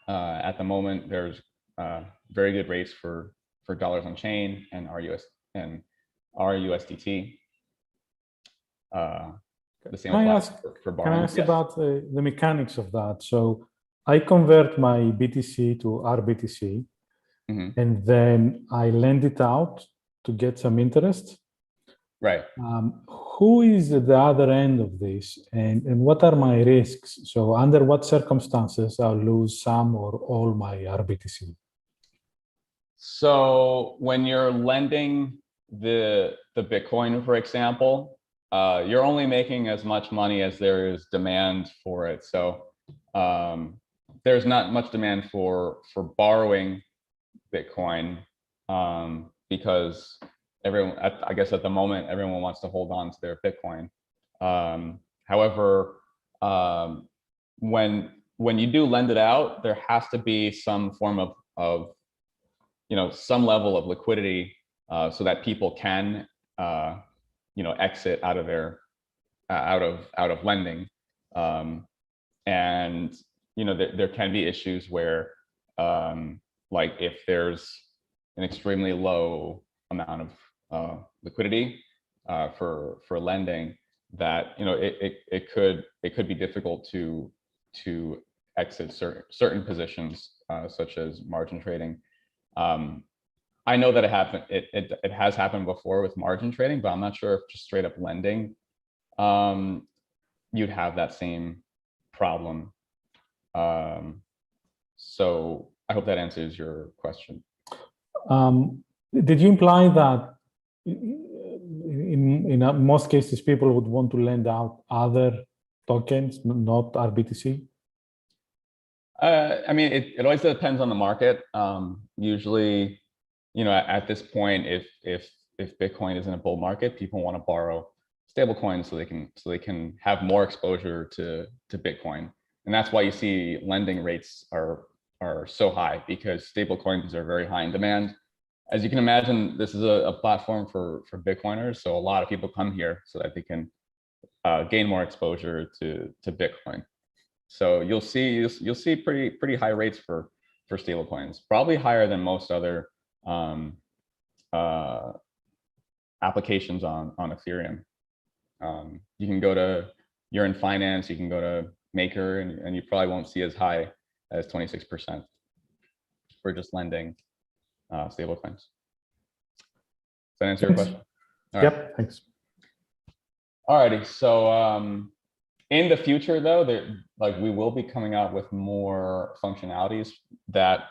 At the moment, there's very good rates for dollars on chain and RUSDT. The same applies for borrowing. Can I ask Yes. about the mechanics of that? So I convert my BTC to RBTC, and then I lend it out to get some interest. Right. Who is at the other end of this, and what are my risks? So under what circumstances I'll lose some or all my RBTC? So when you're lending the Bitcoin, for example, you're only making as much money as there is demand for it. So there's not much demand for borrowing Bitcoin because everyone, I guess at the moment, everyone wants to hold on to their Bitcoin. However, when you do lend it out, there has to be some form of some level of liquidity so that people can exit out of their out of lending, and there can be issues where like if there's an extremely low amount of liquidity for lending, that it could be difficult to exit certain positions such as margin trading. I know that it has happened before with margin trading, but I'm not sure if just straight up lending you'd have that same problem. So I hope that answers your question. Did you imply that in most cases people would want to lend out other tokens, not RBTC? I mean, it always depends on the market. Usually, at this point, if Bitcoin is in a bull market, people want to borrow stablecoins so they can have more exposure to Bitcoin, and that's why you see lending rates are so high, because stablecoins are very high in demand. As you can imagine, this is a platform for Bitcoiners, so a lot of people come here so that they can gain more exposure to Bitcoin. So you'll see pretty high rates for stablecoins, probably higher than most other applications on Ethereum. You can go to, you're in finance, you can go to Maker, and you probably won't see as high as 26% for just lending stablecoins. Does that answer your question? All Yep, right. thanks. Alrighty, so in the future, though, we will be coming out with more functionalities that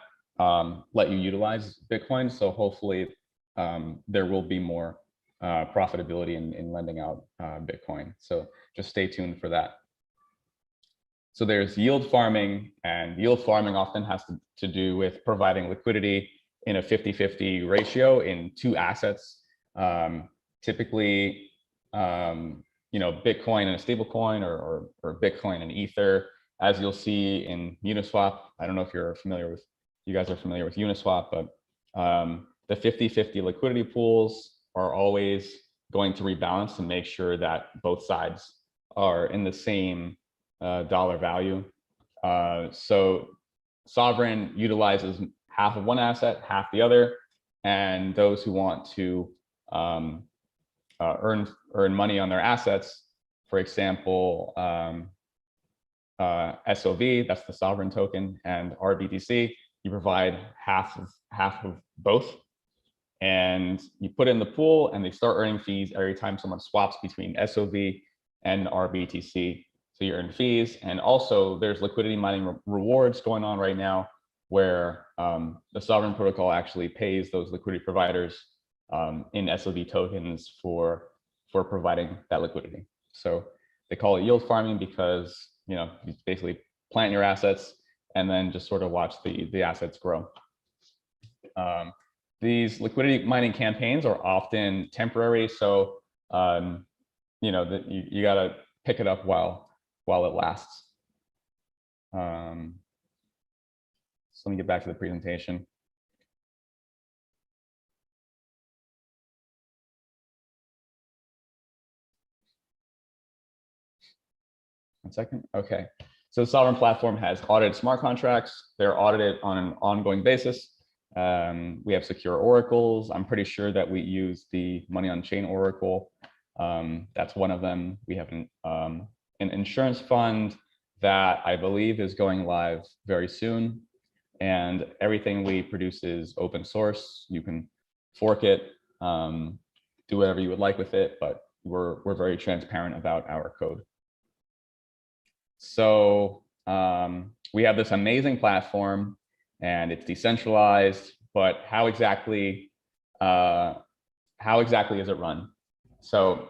let you utilize Bitcoin. So hopefully there will be more profitability in lending out Bitcoin. So just stay tuned for that. So there's yield farming, and yield farming often has to do with providing liquidity in a 50-50 ratio in two assets. Typically, Bitcoin and a stable coin, or Bitcoin and Ether, as you'll see in Uniswap. I don't know if you guys are familiar with Uniswap, but the 50-50 liquidity pools are always going to rebalance to make sure that both sides are in the same dollar value. So Sovryn utilizes half of one asset, half the other, and those who want to earn money on their assets, for example, SOV, that's the Sovryn token, and RBTC, you provide half of both, and you put it in the pool, and they start earning fees every time someone swaps between SOV and RBTC. So you earn fees. And also there's liquidity mining rewards going on right now where the Sovryn protocol actually pays those liquidity providers in SOV tokens for providing that liquidity. So they call it yield farming because, you know, you basically plant your assets and then just sort of watch the assets grow. These liquidity mining campaigns are often temporary. So, you know, you gotta pick it up while it lasts. So let me get back to the presentation. One second. Okay. So the Sovryn platform has audited smart contracts. They're audited on an ongoing basis. We have secure oracles. I'm pretty sure that we use the money on chain oracle. That's one of them. We have an insurance fund that I believe is going live very soon. And everything we produce is open source. You can fork it, do whatever you would like with it, but we're very transparent about our code. So we have this amazing platform and it's decentralized, but how exactly is it run? So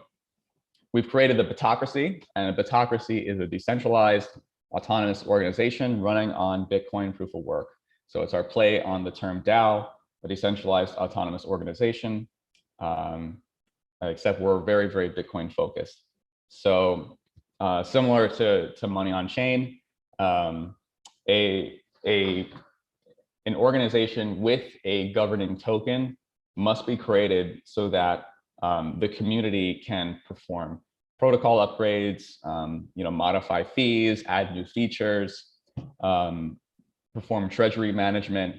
we've created the Bitocracy, and a Bitocracy is a decentralized autonomous organization running on Bitcoin proof of work. So it's our play on the term DAO, a decentralized autonomous organization, except we're very, very Bitcoin focused. So similar to money on chain, an organization with a governing token must be created so that the community can perform protocol upgrades, you know, modify fees, add new features, perform treasury management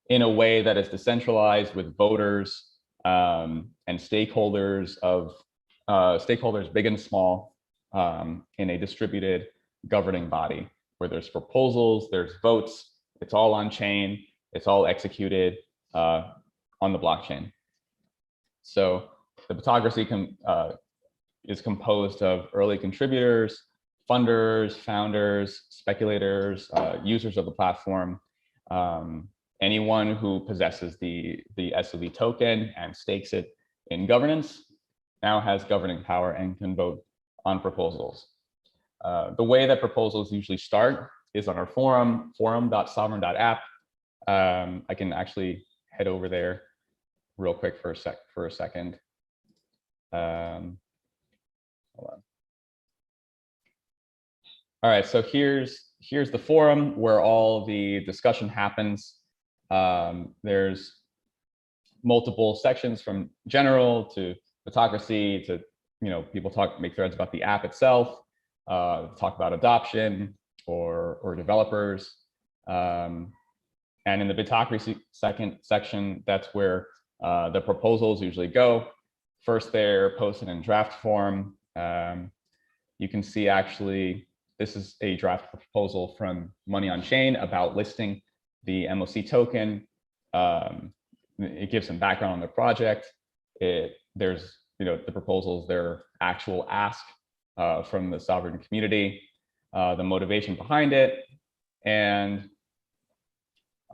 in a way that is decentralized with voters and stakeholders big and small in a distributed governing body where there's proposals, there's votes, it's all on chain, it's all executed on the blockchain. So the Bitocracy is composed of early contributors, funders, founders, speculators, users of the platform, anyone who possesses the SOV token and stakes it in governance now has governing power and can vote on proposals. The way that proposals usually start is on our forum.sovryn.app. I can actually head over there real quick for a second. Hold on. All right, so here's the forum where all the discussion happens. There's multiple sections from general to Bitocracy to, you know, people make threads about the app itself, talk about adoption or developers. And in the Bitocracy section, that's where the proposals usually go. First, they're posted in draft form. You can see actually, this is a draft proposal from Money on Chain about listing the MOC token. It gives some background on the project. There's, you know, the proposals, their actual ask from the Sovryn community, the motivation behind it, and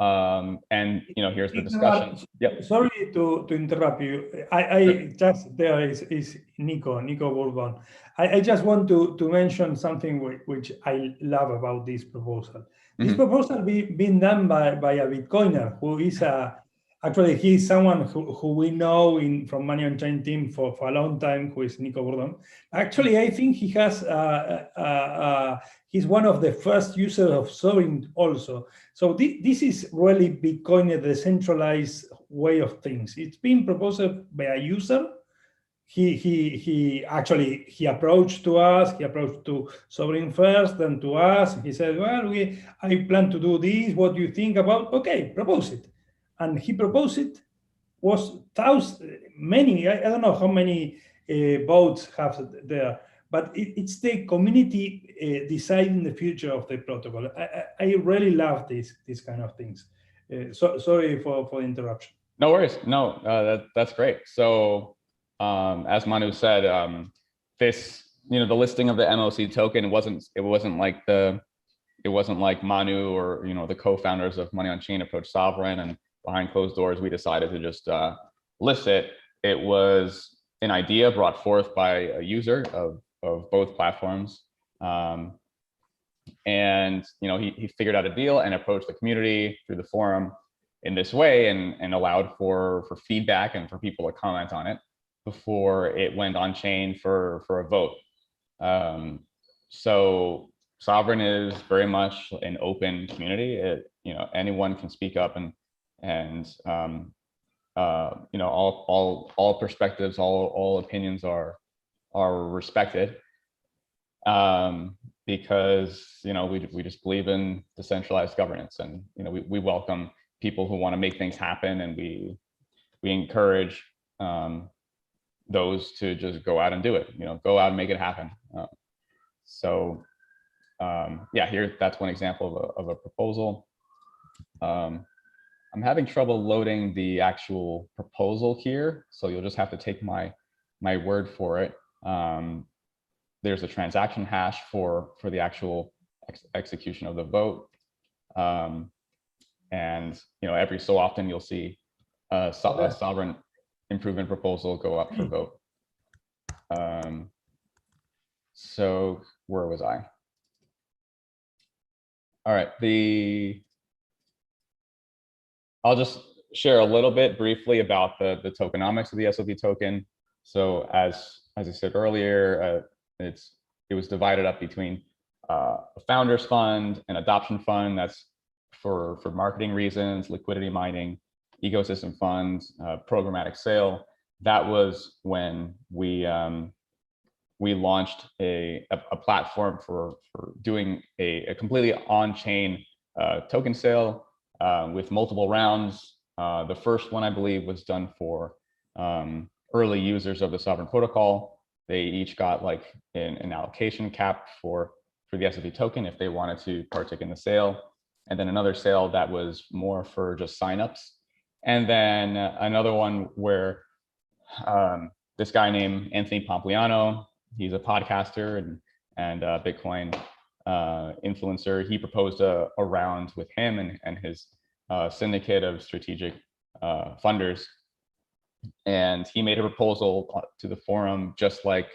you know, here's the discussion. Yep. Sorry to interrupt you. I just, there is Nico Bourbon. I just want to mention something which I love about this proposal. This proposal being done by a Bitcoiner who is actually he's someone who we know from Money on Chain team for a long time, who is Nico Bourbon. Actually, I think he has he's one of the first users of Sovryn also. So this is really Bitcoin, a decentralized way of things. It's been proposed by a user. He approached to us, he approached to Sovryn first, then to us. He said, well, I plan to do this. What do you think about? Okay, propose it. And he proposed it, was many, I don't know how many votes have there, but it's the community deciding the future of the protocol. I really love these kind of things. Sorry for the interruption. No worries. No, that's great. So as Manu said, this you know, the listing of the MOC token, it wasn't like Manu or, you know, the co-founders of Money on Chain approached Sovryn and behind closed doors we decided to just list it. It was an idea brought forth by a user of both platforms. And, you know, he figured out a deal and approached the community through the forum in this way and allowed for feedback and for people to comment on it before it went on chain for a vote. So Sovryn is very much an open community. You know, anyone can speak up and you know, all perspectives, all opinions are respected, because, you know, we just believe in decentralized governance, and, you know, we welcome people who want to make things happen, and we encourage those to just go out and do it, you know, go out and make it happen. Yeah, here, that's one example of a proposal. I'm having trouble loading the actual proposal here, so you'll just have to take my word for it. There's a transaction hash for the actual execution of the vote. And, you know, every so often you'll see a sovereign improvement proposal go up for vote. So where was I? All right, I'll just share a little bit briefly about the tokenomics of the SOV token. So as I said earlier, it was divided up between a founders fund, an adoption fund that's for marketing reasons, liquidity mining, ecosystem funds, programmatic sale. That was when we launched a platform for doing a completely on-chain token sale with multiple rounds. The first one, I believe, was done for early users of the Sovryn protocol. They each got like an allocation cap for the SOV token if they wanted to partake in the sale. And then another sale that was more for just signups. And then another one where this guy named Anthony Pompliano, he's a podcaster and Bitcoin influencer. He proposed a round with him and his syndicate of strategic funders. And he made a proposal to the forum, just like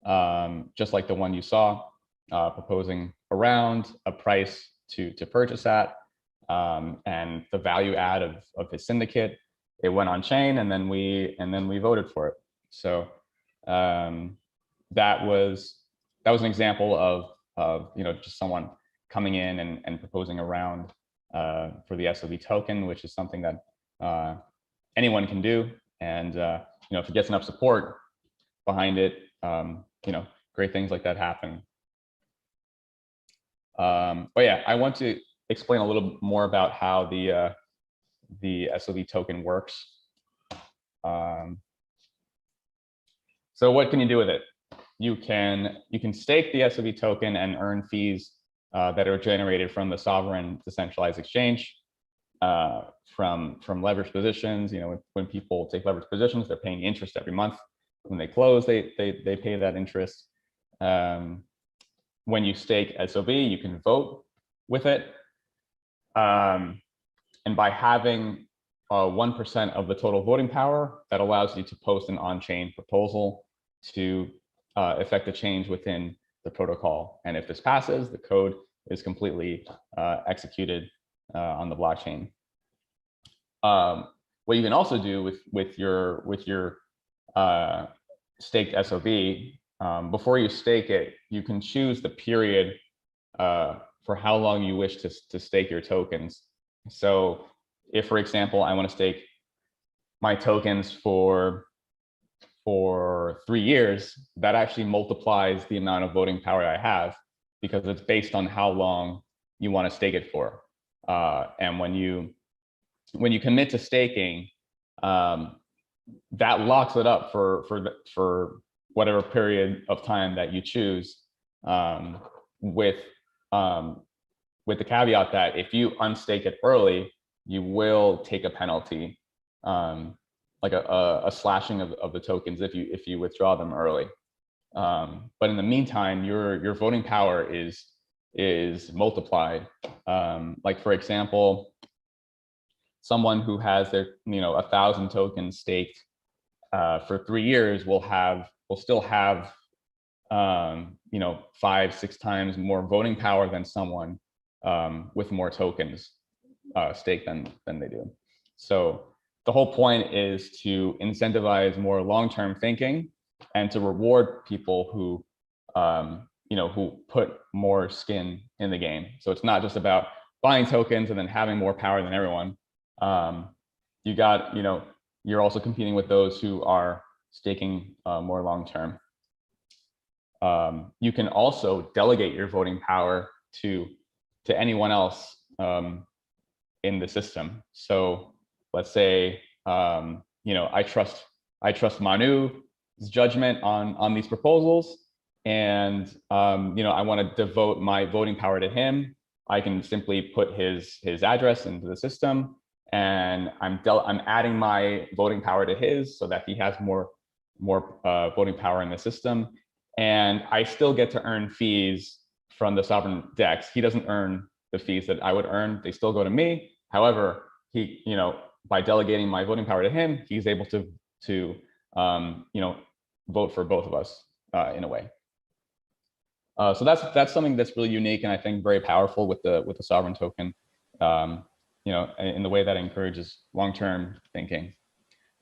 the one you saw, proposing a round, a price to purchase at, and the value add of his syndicate. It went on chain, and then we voted for it. So that was an example of you know, just someone coming in and proposing a round for the SOV token, which is something that anyone can do. And you know, if it gets enough support behind it, you know, great things like that happen. But yeah, I want to explain a little more about how the SOV token works. So what can you do with it? You can stake the SOV token and earn fees that are generated from the Sovryn decentralized exchange, from leverage positions. You know, when people take leverage positions, they're paying interest every month. When they close, they pay that interest. When you stake SOV, you can vote with it. And by having 1% of the total voting power, that allows you to post an on-chain proposal to effect a change within the protocol. And if this passes, the code is completely executed on the blockchain. What you can also do with your staked SOV, before you stake it, you can choose the period for how long you wish to stake your tokens. So if, for example, I want to stake my tokens for 3 years, that actually multiplies the amount of voting power I have, because it's based on how long you want to stake it for. And when you commit to staking, that locks it up for whatever period of time that you choose, with the caveat that if you unstake it early, you will take a penalty, like a slashing of the tokens if you withdraw them early. But in the meantime, your voting power is multiplied. Like for example, someone who has their 1,000 tokens staked for 3 years will still have 5-6 times more voting power than someone with more tokens staked than they do. So the whole point is to incentivize more long-term thinking and to reward people who who put more skin in the game. So it's not just about buying tokens and then having more power than everyone. You're also competing with those who are staking more long-term. You can also delegate your voting power to anyone else in the system. So let's say I trust Manu's judgment on these proposals, and I want to devote my voting power to him. I can simply put his address into the system, and I'm adding my voting power to his so that he has more voting power in the system. And I still get to earn fees from the Sovryn DEX. He doesn't earn the fees that I would earn. They still go to me. However, he, by delegating my voting power to him, he's able to vote for both of us in a way. So that's something that's really unique and I think very powerful with the Sovryn token. In the way that encourages long-term thinking.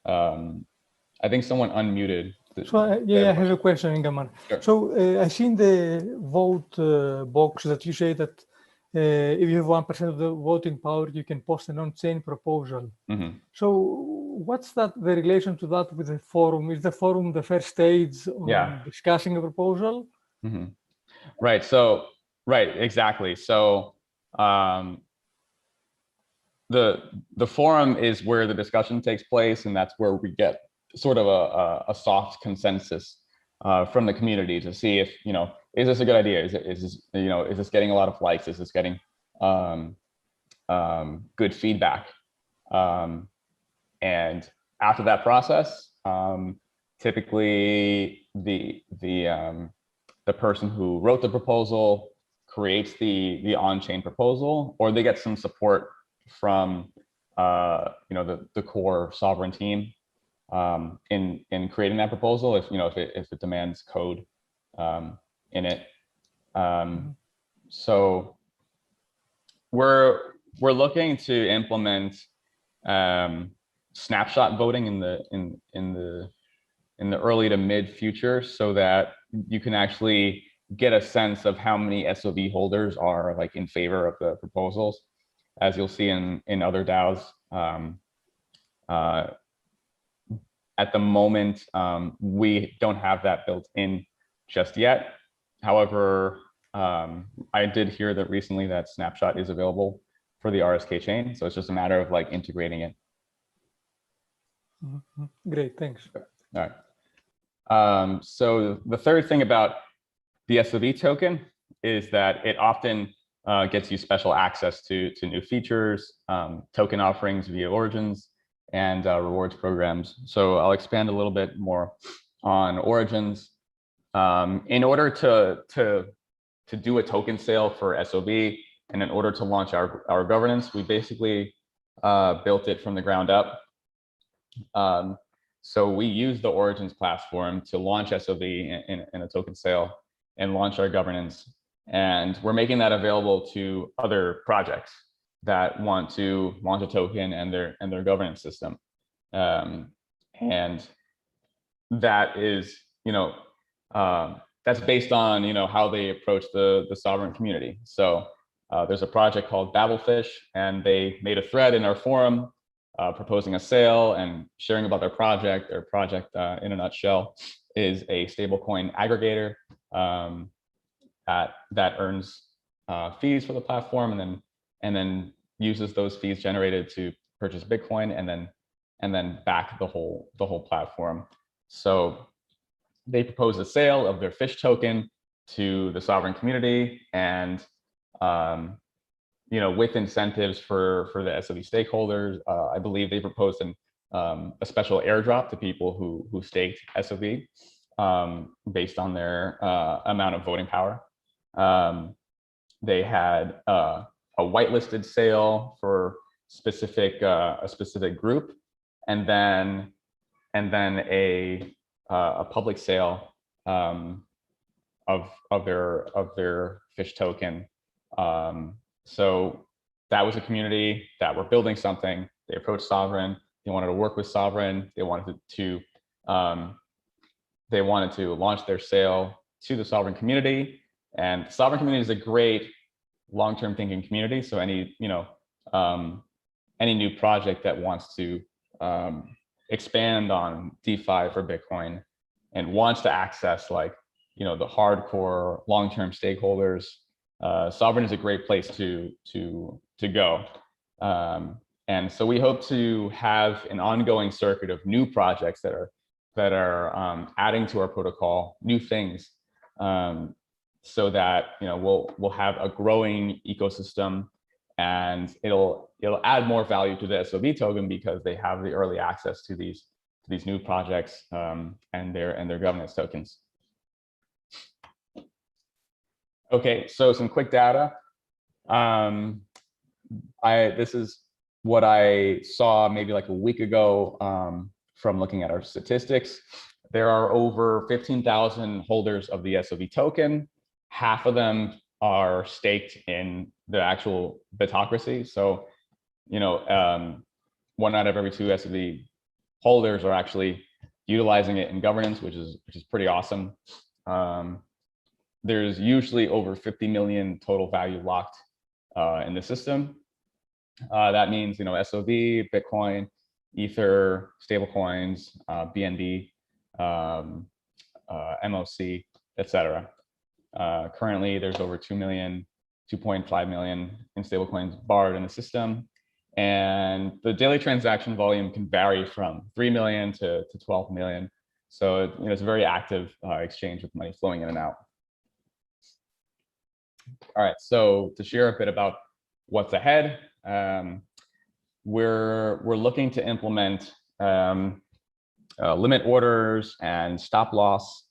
I think someone unmuted. So I have a question, Ingemar. Sure. So I see in the vote box that you say that if you have 1% of the voting power, you can post an on-chain proposal. Mm-hmm. So what's the relation to that with the forum? Is the forum the first stage on discussing a proposal? Mm-hmm. Right. So exactly. So the forum is where the discussion takes place, and that's where we get sort of a soft consensus from the community to see if is this a good idea? Is this getting a lot of likes? Is this getting good feedback? And after that process, typically the person who wrote the proposal creates the on-chain proposal, or they get some support from the core Sovryn team in creating that proposal if it demands code in it. So we're looking to implement snapshot voting in the early to mid future, so that you can actually get a sense of how many SOV holders are like in favor of the proposals. As you'll see in other DAOs, at the moment, we don't have that built in just yet. However, I did hear that recently that Snapshot is available for the RSK chain. So it's just a matter of like integrating it. Mm-hmm. Great, thanks. All right. So the third thing about the SOV token is that it often gets you special access to new features, token offerings via Origins, and rewards programs. So I'll expand a little bit more on Origins. In order to do a token sale for SOV, and in order to launch our governance, we basically built it from the ground up. So we use the Origins platform to launch SOV in a token sale and launch our governance. And we're making that available to other projects that want to launch a token and their governance system. And that is, that's based on, how they approach the Sovryn community. So there's a project called Babelfish, and they made a thread in our forum proposing a sale and sharing about their project. Their project, in a nutshell, is a stablecoin aggregator that earns fees for the platform, and then uses those fees generated to purchase Bitcoin and then back the whole platform. So they proposed a sale of their fish token to the Sovryn community, and with incentives for the SOV stakeholders. I believe they proposed a special airdrop to people who staked SOV. based on their amount of voting power. They had a whitelisted sale for a specific group, and then a public sale of their fish token. So that was a community that were building something. They approached Sovryn. They wanted to work with Sovryn. They wanted to launch their sale to the Sovryn community. And the Sovryn community is a great long-term thinking community. So any new project that wants to expand on DeFi for Bitcoin and wants to access like, the hardcore long-term stakeholders, Sovryn is a great place to go. And so we hope to have an ongoing circuit of new projects that are adding to our protocol new things, so that we'll have a growing ecosystem, and it'll add more value to the SOV token because they have the early access to these new projects and their governance tokens. Okay, so some quick data. This is what I saw maybe like a week ago from looking at our statistics. There are over 15,000 holders of the SOV token. Half of them are staked in the actual Bitocracy. So, 1 out of every 2 SOV holders are actually utilizing it in governance, which is pretty awesome. There's usually over 50 million total value locked in the system. That means, SOV, Bitcoin, Ether, stablecoins, BNB, MOC, etc. Currently, there's over 2.5 million in stablecoins borrowed in the system. And the daily transaction volume can vary from 3 million to 12 million. So, it's a very active exchange with money flowing in and out. All right, so to share a bit about what's ahead, we're looking to implement limit orders and stop loss.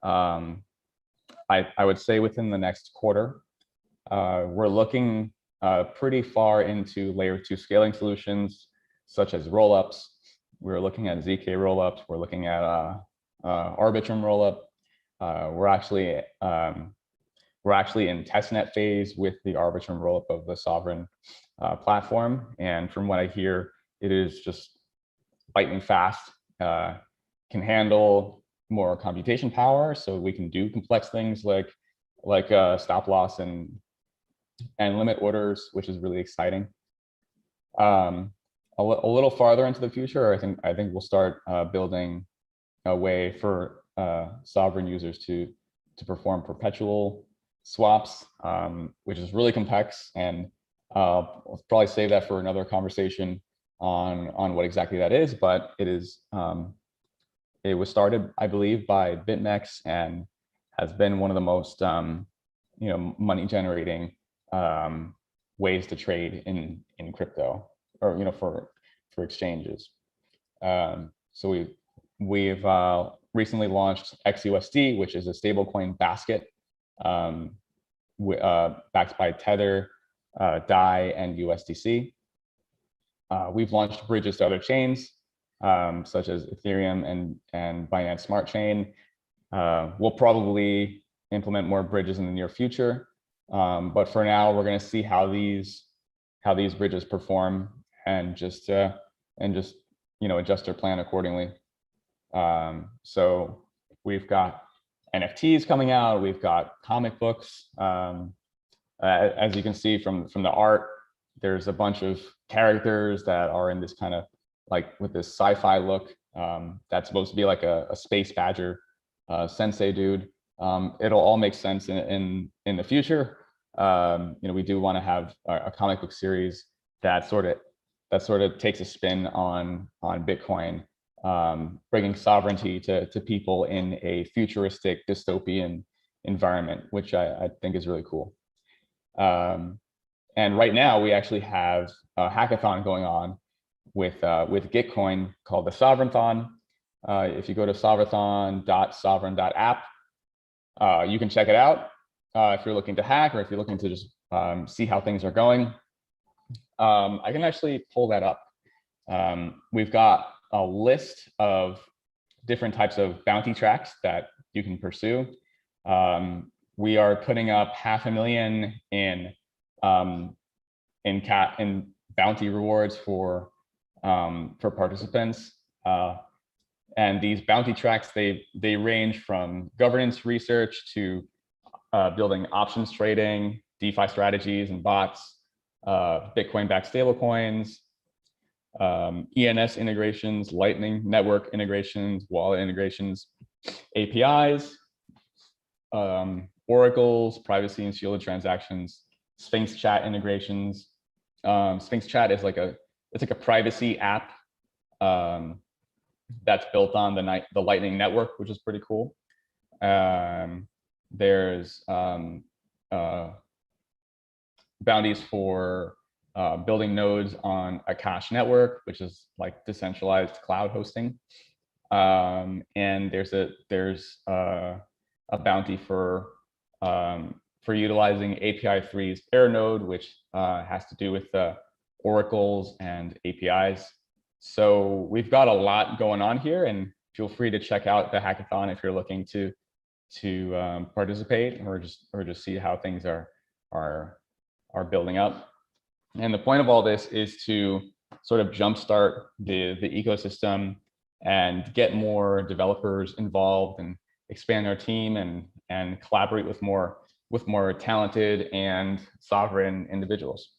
I would say within the next quarter. We're looking pretty far into layer 2 scaling solutions, such as rollups. We're looking at ZK rollups. We're looking at Arbitrum rollup. We're actually in testnet phase with the Arbitrum rollup of the Sovryn platform. And from what I hear, it is just lightning fast, can handle more computation power. So we can do complex things like stop loss and limit orders, which is really exciting. A little farther into the future, I think we'll start building a way for Sovryn users to perform perpetual swaps, which is really complex, and I'll probably save that for another conversation on what exactly that is. But it is it was started, I believe, by BitMEX and has been one of the most money generating ways to trade in crypto, or for exchanges. So we've recently launched XUSD, which is a stablecoin basket backed by Tether, DAI, and USDC. We've launched bridges to other chains, such as Ethereum and Binance Smart Chain. We'll probably implement more bridges in the near future, but for now, we're going to see how these bridges perform and just adjust our plan accordingly. So we've got NFTs coming out. We've got comic books. As you can see from the art, there's a bunch of characters that are in this kind of like with this sci-fi look. That's supposed to be like a space badger sensei dude. It'll all make sense in the future. We do want to have a comic book series that sort of takes a spin on Bitcoin, bringing sovereignty to people in a futuristic dystopian environment, which I think is really cool. And right now we actually have a hackathon going on with Gitcoin called the Sovrynthon. If you go to sovryn.sovryn.app, you can check it out if you're looking to hack or if you're looking to just see how things are going. I can actually pull that up. We've got a list of different types of bounty tracks that you can pursue. We are putting up 500,000 in bounty rewards for participants. And these bounty tracks, they range from governance research to building options trading, DeFi strategies and bots, Bitcoin-backed stablecoins, ENS integrations, Lightning Network integrations, wallet integrations, APIs, oracles, privacy and shielded transactions, Sphinx chat integrations. Sphinx chat is it's like a privacy app that's built on the Lightning Network, which is pretty cool. There's bounties for building nodes on a cash network, which is like decentralized cloud hosting. And there's a bounty for utilizing API 3's Air node, which has to do with oracles and APIs. So we've got a lot going on here, and feel free to check out the hackathon if you're looking to participate or just see how things are building up. And the point of all this is to sort of jumpstart the ecosystem and get more developers involved and expand our team and collaborate with more talented and sovereign individuals.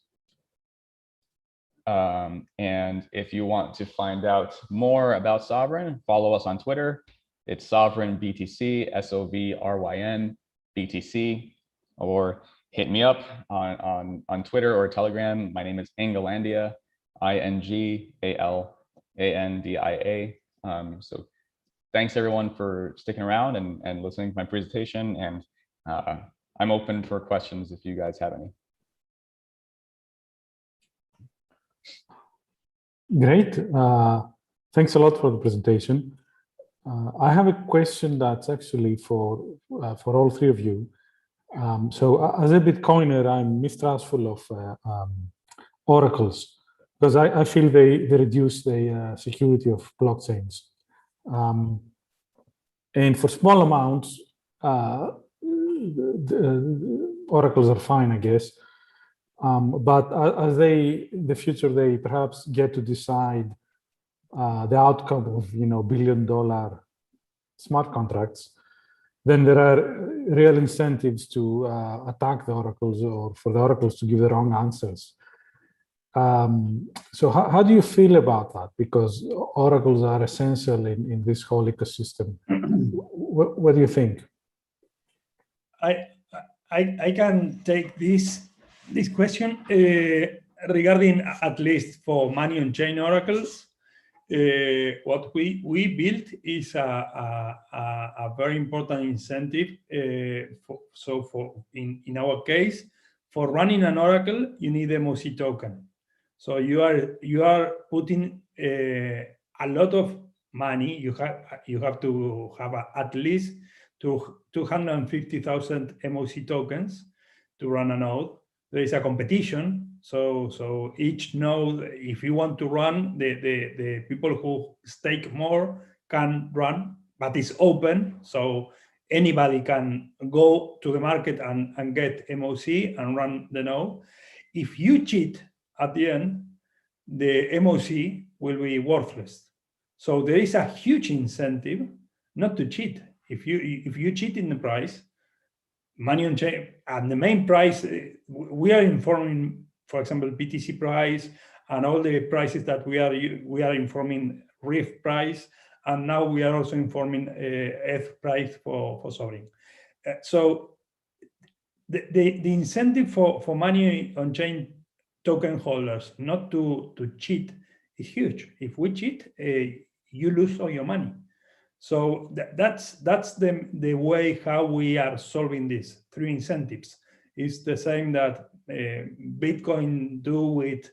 And if you want to find out more about Sovryn, follow us on Twitter. It's Sovryn BTC, SOVRYN BTC, or hit me up on Twitter or Telegram. My name is Ingalandia, INGALANDIA. So thanks everyone for sticking around and listening to my presentation. And I'm open for questions if you guys have any. Great. Thanks a lot for the presentation. I have a question that's actually for all three of you. So as a Bitcoiner, I'm mistrustful of oracles because I feel they reduce the security of blockchains. And for small amounts, oracles are fine, I guess. But as in the future, they perhaps get to decide the outcome of billion-dollar smart contracts, then there are real incentives to attack the oracles or for the oracles to give the wrong answers. So how do you feel about that? Because oracles are essential in this whole ecosystem. What do you think? I can take this question regarding, at least for money on chain oracles. What we built is a very important incentive. In our case, for running an oracle, you need a MOC token. So you are putting a lot of money. You have to have at least 250,000 MOC tokens to run a node. There is a competition. So each node, if you want to run, the people who stake more can run, but it's open. So anybody can go to the market and get MOC and run the node. If you cheat at the end, the MOC will be worthless. So there is a huge incentive not to cheat. If you cheat in the price, money on chain, and the main price, we are informing, for example, BTC price and all the prices that we are informing RIF price, and now we are also informing ETH price for Sovryn. So the incentive for money on chain token holders not to cheat is huge. If we cheat, you lose all your money. So that's the way how we are solving this through incentives. It's the same that Bitcoin do with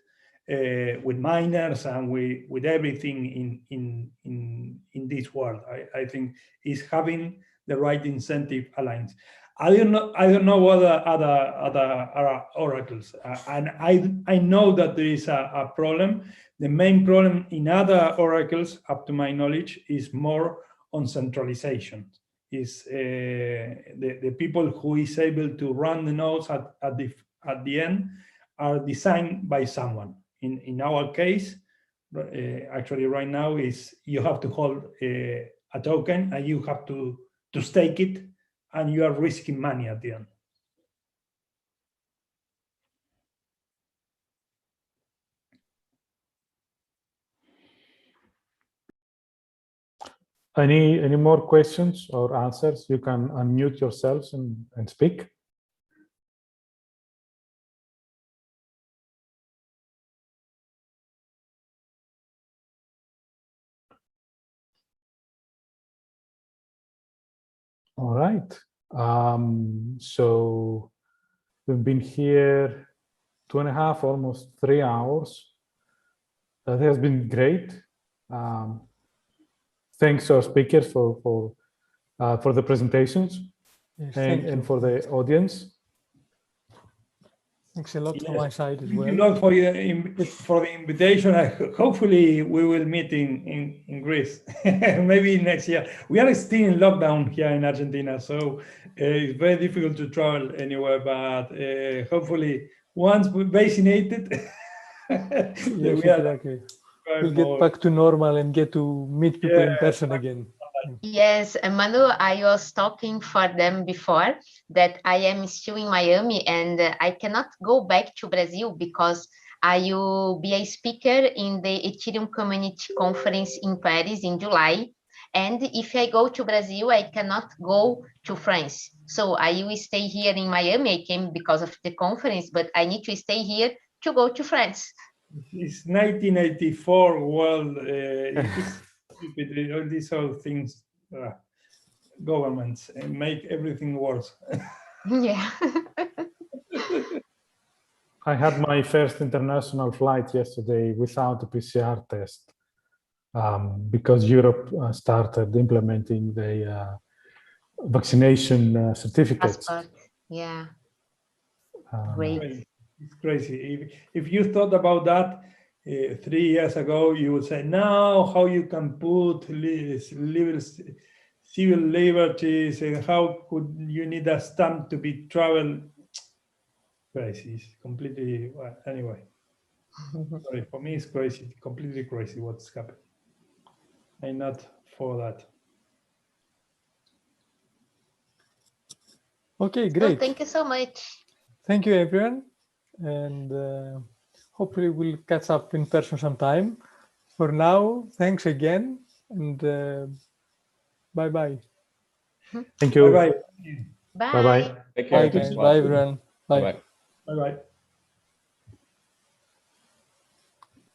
with miners and with everything in this world. I think is having the right incentive aligns. I don't know what other oracles, and I know that there is a problem. The main problem in other oracles, up to my knowledge, is more on centralization. Is the people who is able to run the nodes at the end are designed by someone. In our case, actually right now is you have to hold a token and you have to stake it, and you are risking money at the end. Any more questions or answers? You can unmute yourselves and speak. All right. So we've been here 2.5, almost 3 hours. That has been great. Thanks to our speakers for the presentations, Yes, and for the audience. Thanks a lot from Yes. my side as Thank well. you a lot for the invitation. Hopefully we will meet in Greece, maybe next year. We are still in lockdown here in Argentina, so it's very difficult to travel anywhere, but hopefully once we're vaccinated, Yes, we are exactly. We'll get back to normal and get to meet people in person again. Yes, Manu, I was talking for them before that I am still in Miami and I cannot go back to Brazil because I will be a speaker in the Ethereum Community Conference in Paris in July. And if I go to Brazil, I cannot go to France. So I will stay here in Miami. I came because of the conference, but I need to stay here to go to France. It's 1984 world. All these whole things, governments make everything worse. Yeah. I had my first international flight yesterday without a PCR test because Europe started implementing the vaccination certificates. Passport. Yeah. Um, Great. It's crazy. If you thought about that 3 years ago, you would say, now how you can put civil liberties and how could you need a stamp to be travel? Crazy. It's completely, well, anyway. Sorry, for me, it's crazy, completely crazy what's happening. I'm not for that. Okay, So great. thank you so much. Thank you, everyone. And hopefully we'll catch up in person sometime. For now, thanks again, and bye-bye. Thank you. Bye-bye. Bye. Bye-bye. Take care. Bye, Thanks guys. a lot. Bye, everyone. Bye. Bye-bye. Bye-bye.